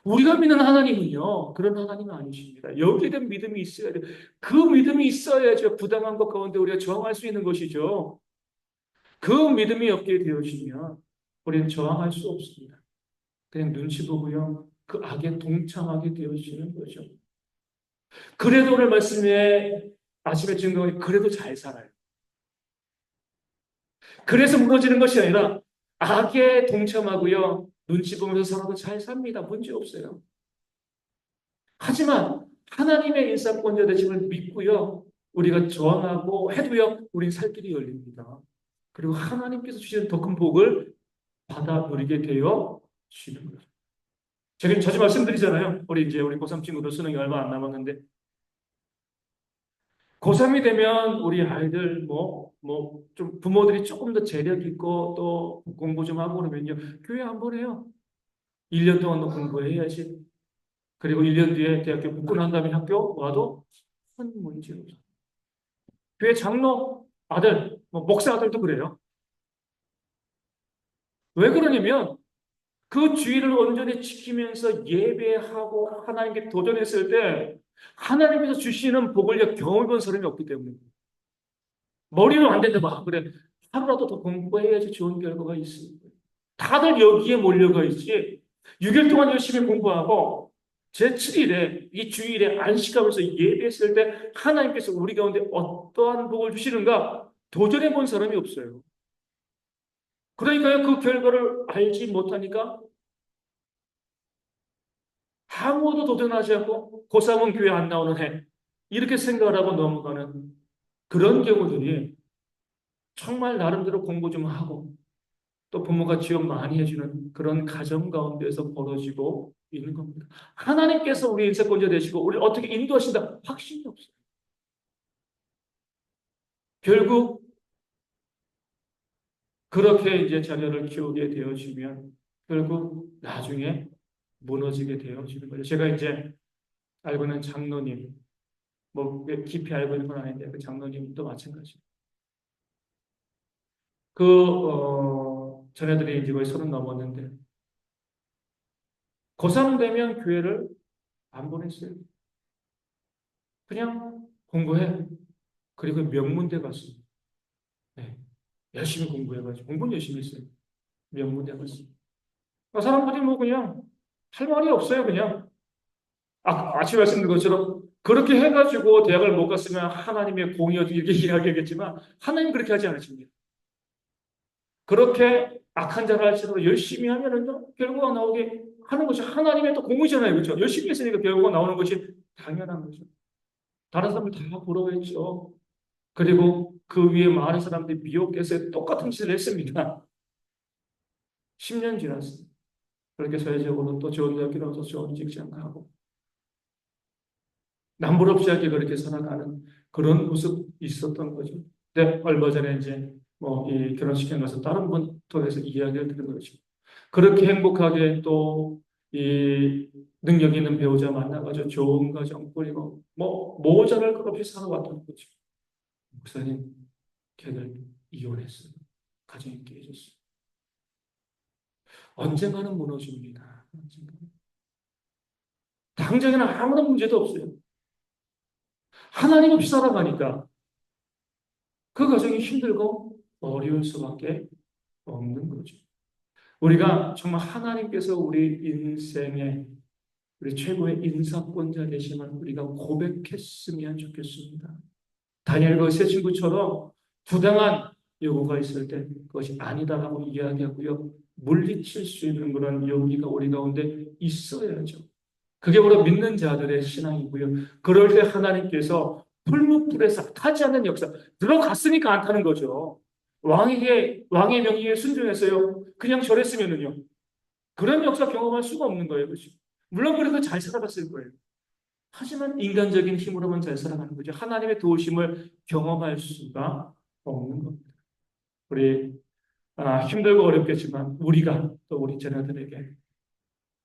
우리가 믿는 하나님은요, 그런 하나님은 아니십니다. 여기에 대한 믿음이 있어야 돼요. 그 믿음이 있어야죠. 부당한 것 가운데 우리가 저항할 수 있는 것이죠. 그 믿음이 없게 되어지면 우리는 저항할 수 없습니다. 그냥 눈치 보고요. 그 악에 동참하게 되어지는 거죠. 그래도 오늘 말씀에 아침에 증거하니 그래도 잘 살아요. 그래서 무너지는 것이 아니라 악에 동참하고요. 눈치 보면서 살아도 잘 삽니다. 문제 없어요. 하지만 하나님의 인사권자 되심을 믿고요. 우리가 저항하고 해도요. 우린 살 길이 열립니다. 그리고 하나님께서 주시는 더 큰 복을 받아 누리게 되어 주시는 거예요. 제가 자주 말씀드리잖아요. 우리 고3 친구들 수능이 얼마 안 남았는데 고3이 되면 우리 아이들 좀 부모들이 조금 더 재력 있고 또 공부 좀 하고 그러면요. 교회 안 보내요. 1년 동안 너 공부해야지. 그리고 1년 뒤에 대학교 붙고 난 다음에 학교 와도 큰 문제 없어. 교회 장로 아들, 목사 아들도 그래요. 왜 그러냐면 그 주의를 온전히 지키면서 예배하고 하나님께 도전했을 때 하나님께서 주시는 복을 경험해 본 사람이 없기 때문에 머리는 안 된다 봐. 그래. 하루라도 더 공부해야지 좋은 결과가 있습니다. 다들 여기에 몰려가 있지. 6일 동안 열심히 공부하고 제7일에 이 주일에 안식하면서 예배했을 때 하나님께서 우리 가운데 어떠한 복을 주시는가 도전해 본 사람이 없어요. 그러니까요, 그 결과를 알지 못하니까 아무도 도전하지 않고 고3은 교회 안 나오는 해. 이렇게 생각을 하고 넘어가는 그런 경우들이 정말 나름대로 공부 좀 하고 또 부모가 지원 많이 해주는 그런 가정 가운데서 벌어지고 있는 겁니다. 하나님께서 우리 인사권자 되시고 우리를 어떻게 인도하신다 확신이 없어요. 결국 그렇게 이제 자녀를 키우게 되어지면 결국 나중에 무너지게 되어지는 거죠. 제가 이제 알고 있는 장로님, 뭐 깊이 알고 있는 건 아닌데 그 장로님도 마찬가지. 자녀들이 이제 거의 30 넘었는데 고3 되면 교회를 안 보냈어요. 그냥 공부해. 그리고 명문대 갔어요. 네. 열심히 공부해가지고 공부는 열심히 했어요. 명문대 갔어요. 사람들이 뭐 그냥 할 말이 없어요. 그냥 아침에 말씀드린 것처럼 그렇게 해가지고 대학을 못 갔으면 하나님의 공의여도 이렇게 이야기하겠지만 하나님 그렇게 하지 않으십니다. 그렇게 악한 자를 할지라도 열심히 하면은요 결과가 나오게 하는 것이 하나님의 또 공의잖아요. 그렇죠? 열심히 했으니까 결과가 나오는 것이 당연한 거죠. 다른 사람들 다 부러워했죠. 그리고 그 위에 많은 사람들이 미혹해서 똑같은 짓을 했습니다. 10년 지났어요. 그렇게 사회적으로 또 좋은 대학교 나와서 좋은 직장 가고 남부럽지 않게 그렇게 살아가는 그런 모습이 있었던 거죠. 근데 얼마 전에 이제 뭐 이 결혼식에 가서 다른 분 통해서 이야기를 들은 거죠. 그렇게 행복하게 또 이 능력 있는 배우자 만나가지고 좋은 가정 꾸리고 뭐 모자랄 것 없이 살아왔던 거죠. 목사님, 걔들 이혼했어요. 가정이 깨졌어요. 언젠가는 무너집니다. 당장에는 아무런 문제도 없어요. 하나님 없이 살아가니까 그 과정이 힘들고 어려울 수밖에 없는 거죠. 우리가 정말 하나님께서 우리 인생의 우리 최고의 인사권자 되심을 우리가 고백했으면 좋겠습니다. 다니엘과 세 친구처럼 부당한 요구가 있을 때 그것이 아니다라고 이야기하고요. 물리칠 수 있는 그런 용기가 우리 가운데 있어야죠. 그게 바로 믿는 자들의 신앙이고요. 그럴 때 하나님께서 풀무불에서 타지 않는 역사, 들어갔으니까 안 타는 거죠. 왕의 명령에 순종했어요. 그냥 절했으면은요. 그런 역사 경험할 수가 없는 거예요. 그렇죠? 물론 그래도 잘 살아갔을 거예요. 하지만 인간적인 힘으로만 잘 살아가는 거죠. 하나님의 도우심을 경험할 수가 없는 겁니다. 우리 힘들고 어렵겠지만 우리가 또 우리 자녀들에게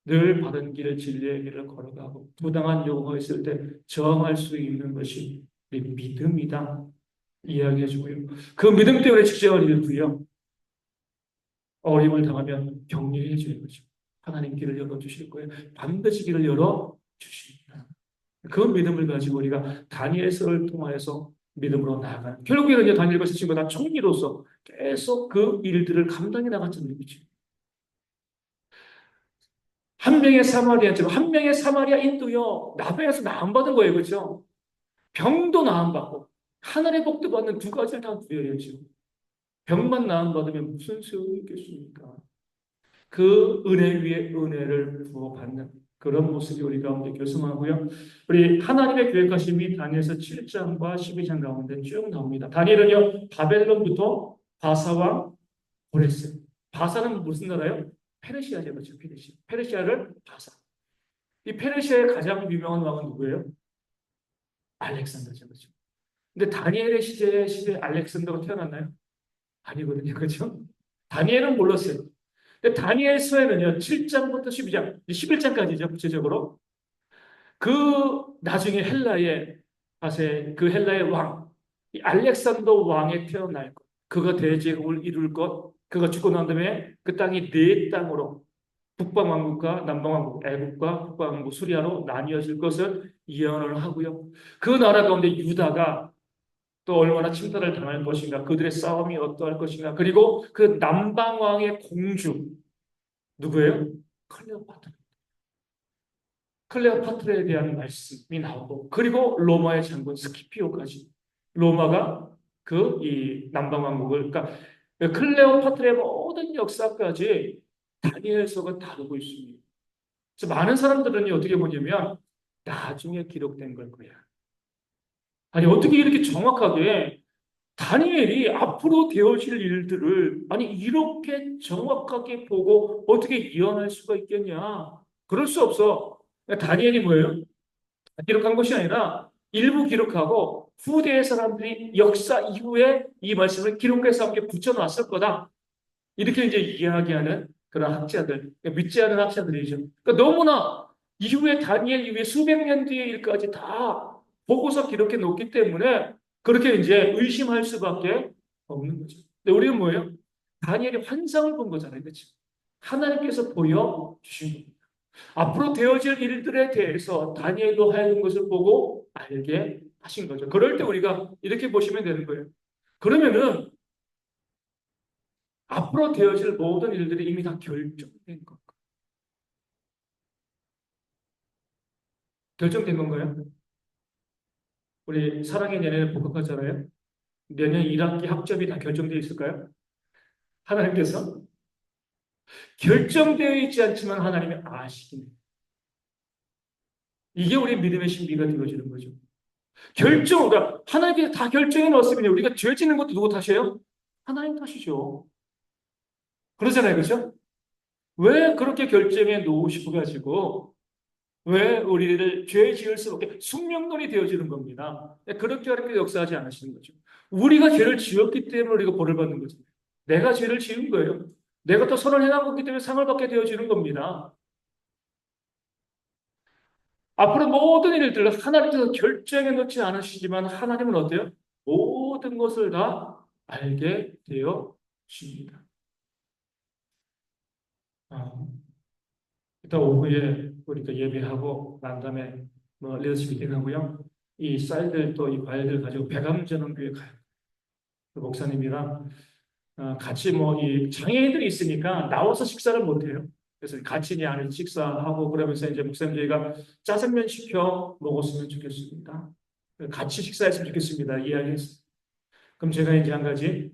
늘 바른 길, 진리의 길을 걸어가고 부당한 요구가 있을 때 저항할 수 있는 것이 우리 믿음이다 이야기해주고요. 그 믿음 때문에 직장을 잃고요. 어림을 당하면 격려해 주는 거죠. 하나님 길을 열어주실 거예요. 반드시 길을 열어주십니다. 그 믿음을 가지고 우리가 다니엘서를 통하여서 믿음으로 나아가는 결국에는 다니엘과 세 친구가 다 총리로서 계속 그 일들을 감당해 나갔잖아요. 그렇죠? 한 명의 사마리아처럼 한 명의 사마리아인도요 나병에서 나음받은 거예요. 그렇죠? 병도 나음받고 하늘의 복도 받는 두 가지를 다 부여해야죠. 병만 나음받으면 무슨 소용이 있겠습니까? 그 은혜 위에 은혜를 부어받는 그런 모습이 우리 가운데 교성하고요. 우리 하나님의 계획하심이 다니엘서 7장과 12장 가운데 쭉 나옵니다. 다니엘은요 바벨론부터 바사왕 보냈어요. 바사는 무슨 나라예요? 페르시아죠. 그렇죠? 페르시아. 페르시아를 바사. 이 페르시아의 가장 유명한 왕은 누구예요? 알렉산더죠. 그렇죠? 근데 다니엘의 시대에 알렉산더가 태어났나요? 아니거든요. 그렇죠? 다니엘은 몰랐어요. 근데 다니엘서에는요, 7장부터 12장, 11장까지죠, 구체적으로. 나중에 헬라의, 그 헬라의 왕, 이 알렉산더 왕에 태어날 것, 그가 대제국을 이룰 것, 그가 죽고 난 다음에 그 땅이 네 땅으로, 북방왕국과 남방왕국, 애국과 북방왕국, 수리아로 나뉘어질 것을 예언을 하고요. 그 나라 가운데 유다가 또 얼마나 침탈을 당할 것인가, 그들의 싸움이 어떠할 것인가, 그리고 그 남방왕의 공주, 누구예요? 클레오파트라. 클레오파트라에 대한 말씀이 나오고, 그리고 로마의 장군 스키피오까지. 로마가 이 남방왕국을, 그러니까 클레오파트라의 모든 역사까지 다니엘서가 다루고 있습니다. 그래서 많은 사람들은 어떻게 보냐면, 나중에 기록된 걸 거야. 아니, 어떻게 이렇게 정확하게 다니엘이 앞으로 되어질 일들을 아니 이렇게 정확하게 보고 어떻게 예언할 수가 있겠냐? 그럴 수 없어. 다니엘이 뭐예요? 기록한 것이 아니라 일부 기록하고 후대의 사람들이 역사 이후에 이 말씀을 기록해서 함께 붙여놨을 거다. 이렇게 이제 이야기하는 그런 학자들, 그러니까 믿지 않는 학자들이죠. 그러니까 너무나 이후에 다니엘 이후에 수백 년 뒤의 일까지 다 보고서 기록해 놓기 때문에 그렇게 이제 의심할 수밖에 없는 거죠. 근데 우리는 뭐예요? 다니엘이 환상을 본 거잖아요. 그렇죠? 하나님께서 보여주신 겁니다. 앞으로 되어질 일들에 대해서 다니엘도 하얀 것을 보고 알게 하신 거죠. 그럴 때 우리가 이렇게 보시면 되는 거예요. 그러면은 앞으로 되어질 모든 일들이 이미 다 결정된 것. 결정된 건가요? 우리 사랑의 내년에 복학하잖아요. 내년 1학기 학점이 다 결정되어 있을까요? 하나님께서 결정되어 있지 않지만 하나님이 아시긴 해요. 이게 우리 믿음의 신비가 되어지는 거죠. 그러니까 하나님께서 다 결정해 놓았으면 우리가 죄 짓는 것도 누구 탓이에요? 하나님 탓이죠. 그러잖아요. 그렇죠? 왜 그렇게 결정해 놓으시고 가지고 왜 우리를 죄 지을 수밖에 숙명론이 되어지는 겁니다. 그렇게 하나님께서 역사하지 않으시는 거죠. 우리가 죄를 지었기 때문에 우리가 벌을 받는 거죠. 내가 죄를 지은 거예요. 내가 또 선을 행한 거기 때문에 상을 받게 되어지는 겁니다. 앞으로 모든 일들을 하나님께서 결정해 놓지 않으시지만 하나님은 어때요? 모든 것을 다 알게 되어 주십니다. 이따 오후에 우리가 예배하고 난 다음에 뭐 리더십 미팅 하고요. 이 쌀들 또 이 과일들 가지고 백암전원교회 가요. 그 목사님이랑 같이 뭐 이 장애인들이 있으니까 나와서 식사를 못 해요. 그래서 같이 이제 안에서 식사하고 그러면서 이제 목사님 저희가 짜장면 시켜 먹었으면 좋겠습니다. 같이 식사했으면 좋겠습니다. 이야기했어요. 그럼 제가 이제 한 가지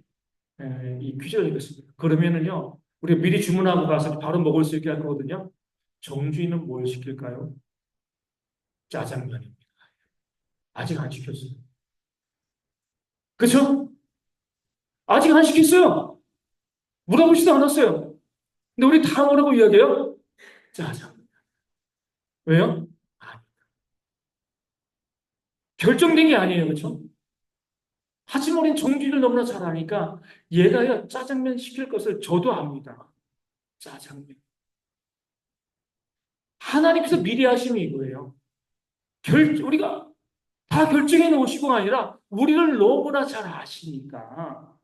이 퀴즈를 드렸습니다. 그러면은요, 우리가 미리 주문하고 가서 바로 먹을 수 있게 할 거거든요. 정주인은 뭘 시킬까요? 짜장면입니다. 아직 안 시켰어요. 그렇죠? 아직 안 시켰어요. 물어보지도 않았어요. 근데 우리 다 뭐라고 이야기해요? 짜장면. 왜요? 결정된 게 아니에요. 그렇죠? 하지만 우리는 정주인을 너무나 잘 아니까 얘가요, 짜장면 시킬 것을 저도 압니다. 짜장면. 하나님께서 미리 하시는 이거예요. 우리가 다 결정해 놓으시고가 아니라 우리를 너무나 잘 아시니까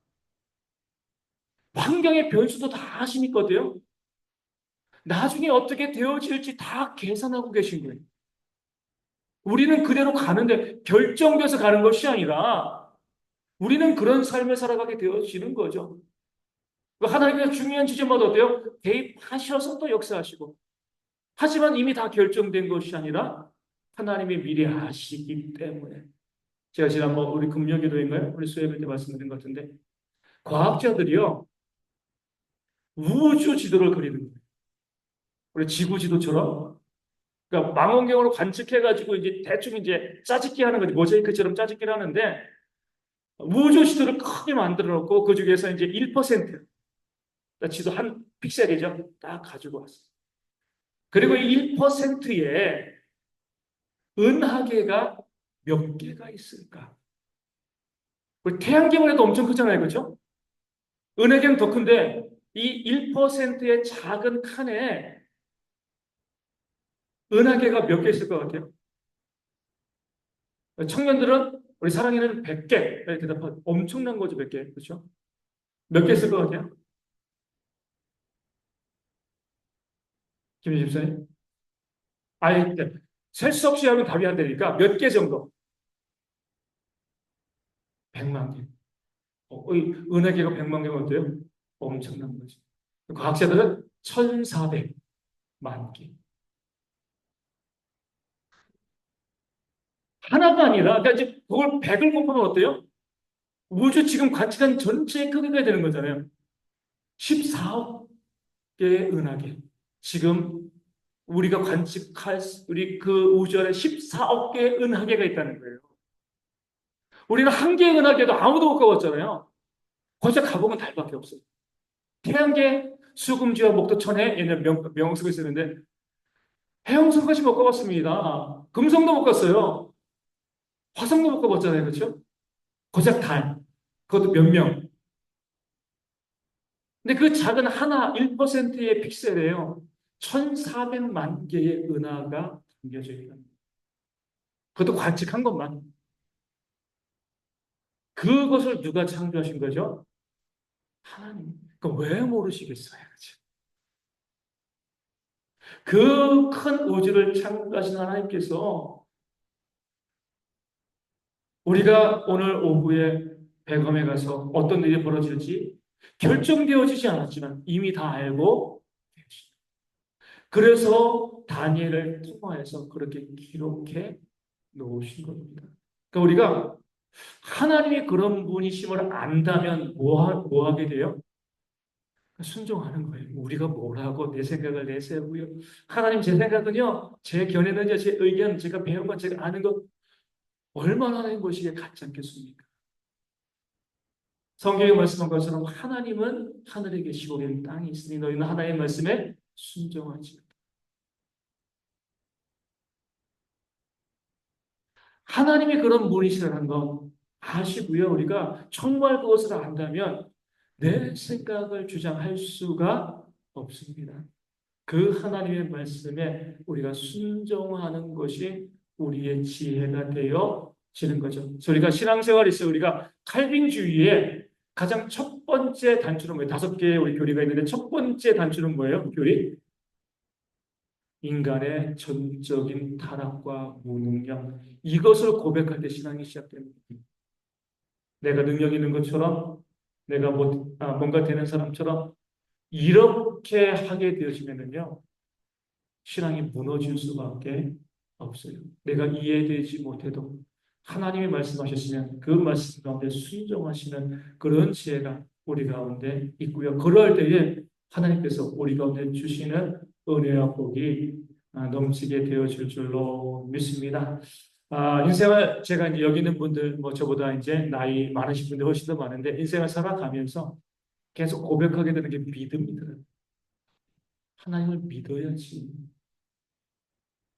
환경의 변수도 다 아시니까요. 나중에 어떻게 되어질지 다 계산하고 계신 거예요. 우리는 그대로 가는데 결정돼서 가는 것이 아니라 우리는 그런 삶을 살아가게 되어지는 거죠. 하나님께서 중요한 지점마다 어때요? 대입하셔서 또 역사하시고 하지만 이미 다 결정된 것이 아니라 하나님이 미리 아시기 때문에 제가 지난번 우리 금요일인가요? 우리 수요일 때 말씀드린 것 같은데 과학자들이요 우주 지도를 그리는 거예요. 우리 지구 지도처럼 그러니까 망원경으로 관측해가지고 이제 대충 이제 짜집기 하는 거지 모자이크처럼 짜집기를 하는데 우주 지도를 크게 만들어 놓고 그 중에서 이제 1% 지도 한 픽셀이죠. 딱 가지고 왔어요. 그리고 이 1%에 은하계가 몇 개가 있을까? 우리 태양계만 해도 엄청 크잖아요. 그렇죠? 은하계는 더 큰데 이 1%의 작은 칸에 은하계가 몇 개 있을 것 같아요? 청년들은 우리 사랑이는 100개 대답하고 엄청난 거죠. 100개. 그렇죠? 몇 개 있을 것 같아요? 김희 집사님? 아예 셀 수 없이 하면 답이 안 되니까 몇 개 정도? 100만 개. 은하계가 100만 개면 어때요? 엄청난 거죠. 과학자들은 1,400만 개. 하나가 아니라, 그러니까 이제 그걸 100을 곱하면 어때요? 우주 지금 관측한 전체의 크기가 되는 거잖아요. 14억 개의 은하계. 지금 우리가 관측할, 우리 그 우주 안에 14억 개의 은하계가 있다는 거예요. 우리는 한계 은하계도 아무도 못 가봤잖아요. 거기서 가보면 달밖에 없어요. 태양계, 수금지와 목도천에 옛날 명성이 쓰는데 해영성까지 못 가봤습니다. 금성도 못 갔어요. 화성도 못 가봤잖아요. 그렇죠? 고작 달. 그것도 몇 명. 근데 그 작은 하나 1%의 픽셀에요. 1400만 개의 은하가 담겨져 있다. 그것도 관측한 것만. 그것을 누가 창조하신 거죠? 하나님. 그러니까 왜 모르시겠어요? 그 큰 우주를 창조하신 하나님께서 우리가 오늘 오후에 백암에 가서 어떤 일이 벌어질지 결정되어지지 않았지만 이미 다 알고 계십니다. 그래서 다니엘을 통하여서 그렇게 기록해 놓으신 겁니다. 그러니까 우리가 하나님이 그런 분이심을 안다면 뭐 하게 돼요? 순종하는 거예요. 우리가 뭐라고 내 생각을 내세우고요. 하나님 제 생각은요, 제 견해는요, 제 의견, 제가 배운 것, 제가 아는 것 얼마나 하나님 보시기에 같지 않겠습니까? 성경에 말씀한 것처럼 하나님은 하늘에 계시고 우리는 땅에 있으니 너희는 하나님의 말씀에 순종하지. 하나님이 그런 분이시라는 건 아시고요. 우리가 정말 그것을 안다면 내 생각을 주장할 수가 없습니다. 그 하나님의 말씀에 우리가 순종하는 것이 우리의 지혜가 되어지는 거죠. 그래서 우리가 신앙생활이 있어요. 우리가 칼빈주의의 가장 첫 번째 단추는 뭐예요? 5개의 우리 교리가 있는데 첫 번째 단추는 뭐예요? 교리? 인간의 전적인 타락과 무능력. 이것을 고백할 때 신앙이 시작됩니다. 내가 능력 있는 것처럼 내가 뭔가 되는 사람처럼 이렇게 하게 되어지면요. 신앙이 무너질 수밖에 없어요. 내가 이해되지 못해도 하나님이 말씀하셨으면 그 말씀 가운데 순종하시는 그런 지혜가 우리 가운데 있고요. 그럴 때에 하나님께서 우리 가운데 주시는 은혜와 복이 넘치게 되어질 줄로 믿습니다. 인생을 제가 이제 여기 있는 분들 뭐 저보다 이제 나이 많으신 분들 훨씬 더 많은데 인생을 살아가면서 계속 고백하게 되는 게 믿음이다. 하나님을 믿어야지.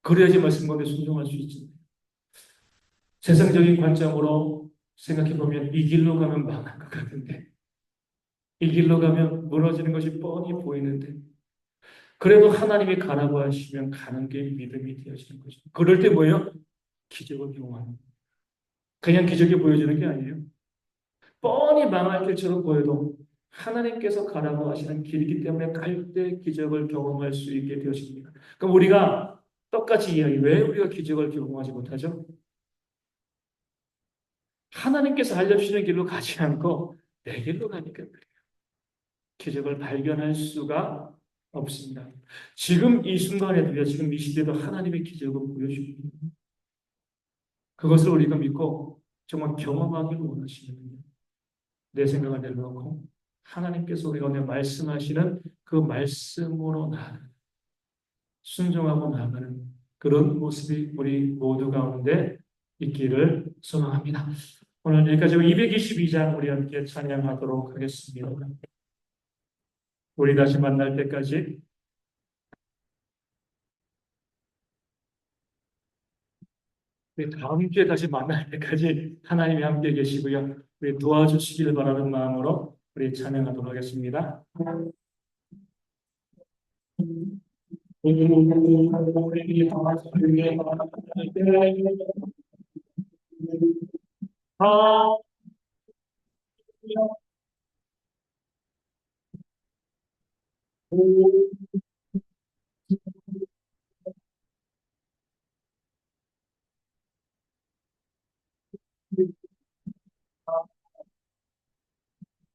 그래야지 말씀 가운데 순종할 수 있지. 세상적인 관점으로 생각해 보면 이 길로 가면 망할 것 같은데, 이 길로 가면 무너지는 것이 뻔히 보이는데, 그래도 하나님이 가라고 하시면 가는 게 믿음이 되어지는 거죠. 그럴 때 뭐예요? 기적을 경험하는 거예요. 그냥 기적이 보여지는 게 아니에요. 뻔히 망할 길처럼 보여도 하나님께서 가라고 하시는 길이기 때문에 갈 때 기적을 경험할 수 있게 되어집니다. 그럼 우리가 똑같이 이야기, 왜 우리가 기적을 경험하지 못하죠? 하나님께서 알려주시는 길로 가지 않고 내 길로 가니까 그래요. 기적을 발견할 수가 없습니다. 지금 이 순간에도요, 지금 이 시대도 하나님의 기적을 보여줍니다. 그것을 우리가 믿고 정말 경험하기를 원하시면요. 내 생각을 내려놓고 하나님께서 우리가 오늘 말씀하시는 그 말씀으로 나아가는, 순종하고 나아가는 그런 모습이 우리 모두 가운데 있기를 소망합니다. 오늘 여기까지 222장 우리 함께 찬양하도록 하겠습니다. 우리 다시 만날 때까지 우리 다음 주에 다시 만날 때까지 하나님이 함께 계시고요. 우리 도와주시기를 바라는 마음으로 우리 찬양하도록 하겠습니다.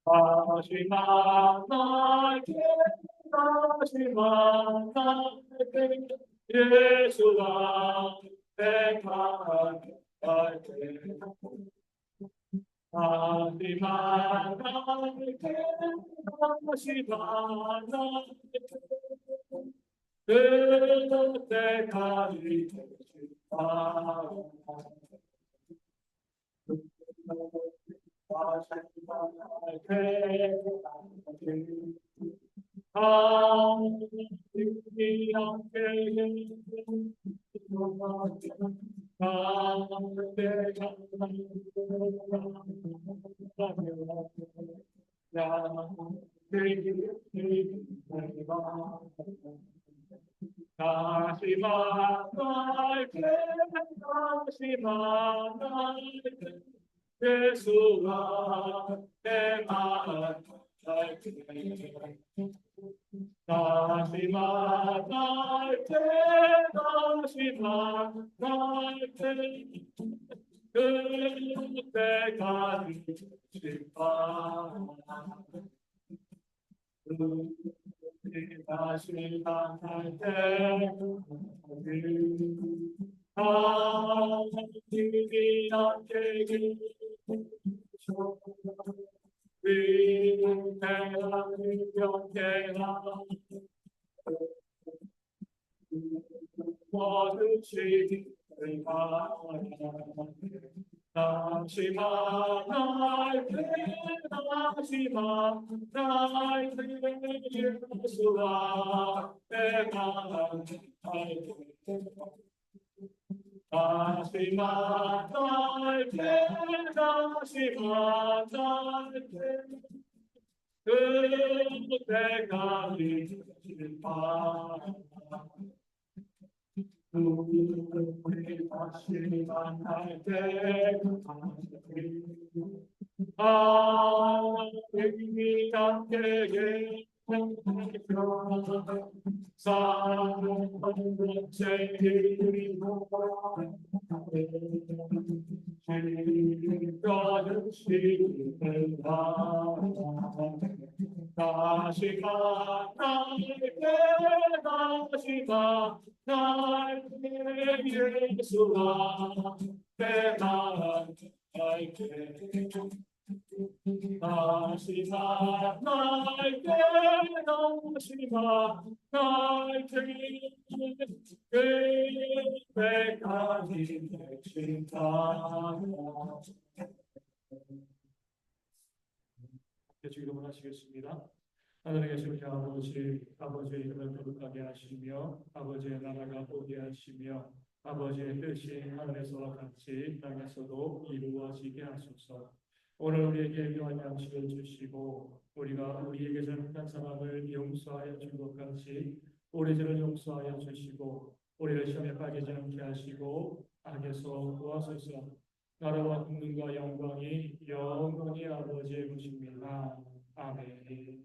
다시 만날게 다시 만날게 예수와 백합할게 다시 만날게 다시 만날게 그때까지 다시 만날게 다시 만날게 예수와 내 마음 알게 다시 만날게 다시 만날게 그때까지 싶어 다시 만날 때까지 함께 다시 만날 때 다시 만날 때 예수와 내가 알게 다시 만날 때 다시 만날 때 그때까지 싶어 우리 다시 만날 때 우리 함께 사랑하는 제일이고 즐거운 시간을 다시 만날게 다시 만날게 예수와 내 마음 알게 다시 만날게 다시 만날게 그때까지 내친다 주기도문 하시겠습니다. 하늘에 계신 우리 아버지의 이름을 거룩하게 하시며 아버지의 나라가 오게 하시며 아버지의 뜻이 하늘에서와 같이 땅에서도 이루어지게 하소서. 오늘 우리에게 필요한 양식을 주시고 우리가 우리에게 잘못한 사람을 용서하여 준 것 같이 우리 죄를 용서하여 주시고 우리를 시험에 빠지지 않게 하시고 악에서 구하소서. 나라와 국능과 영광이 영원히 아버지의 것입니다. 아멘.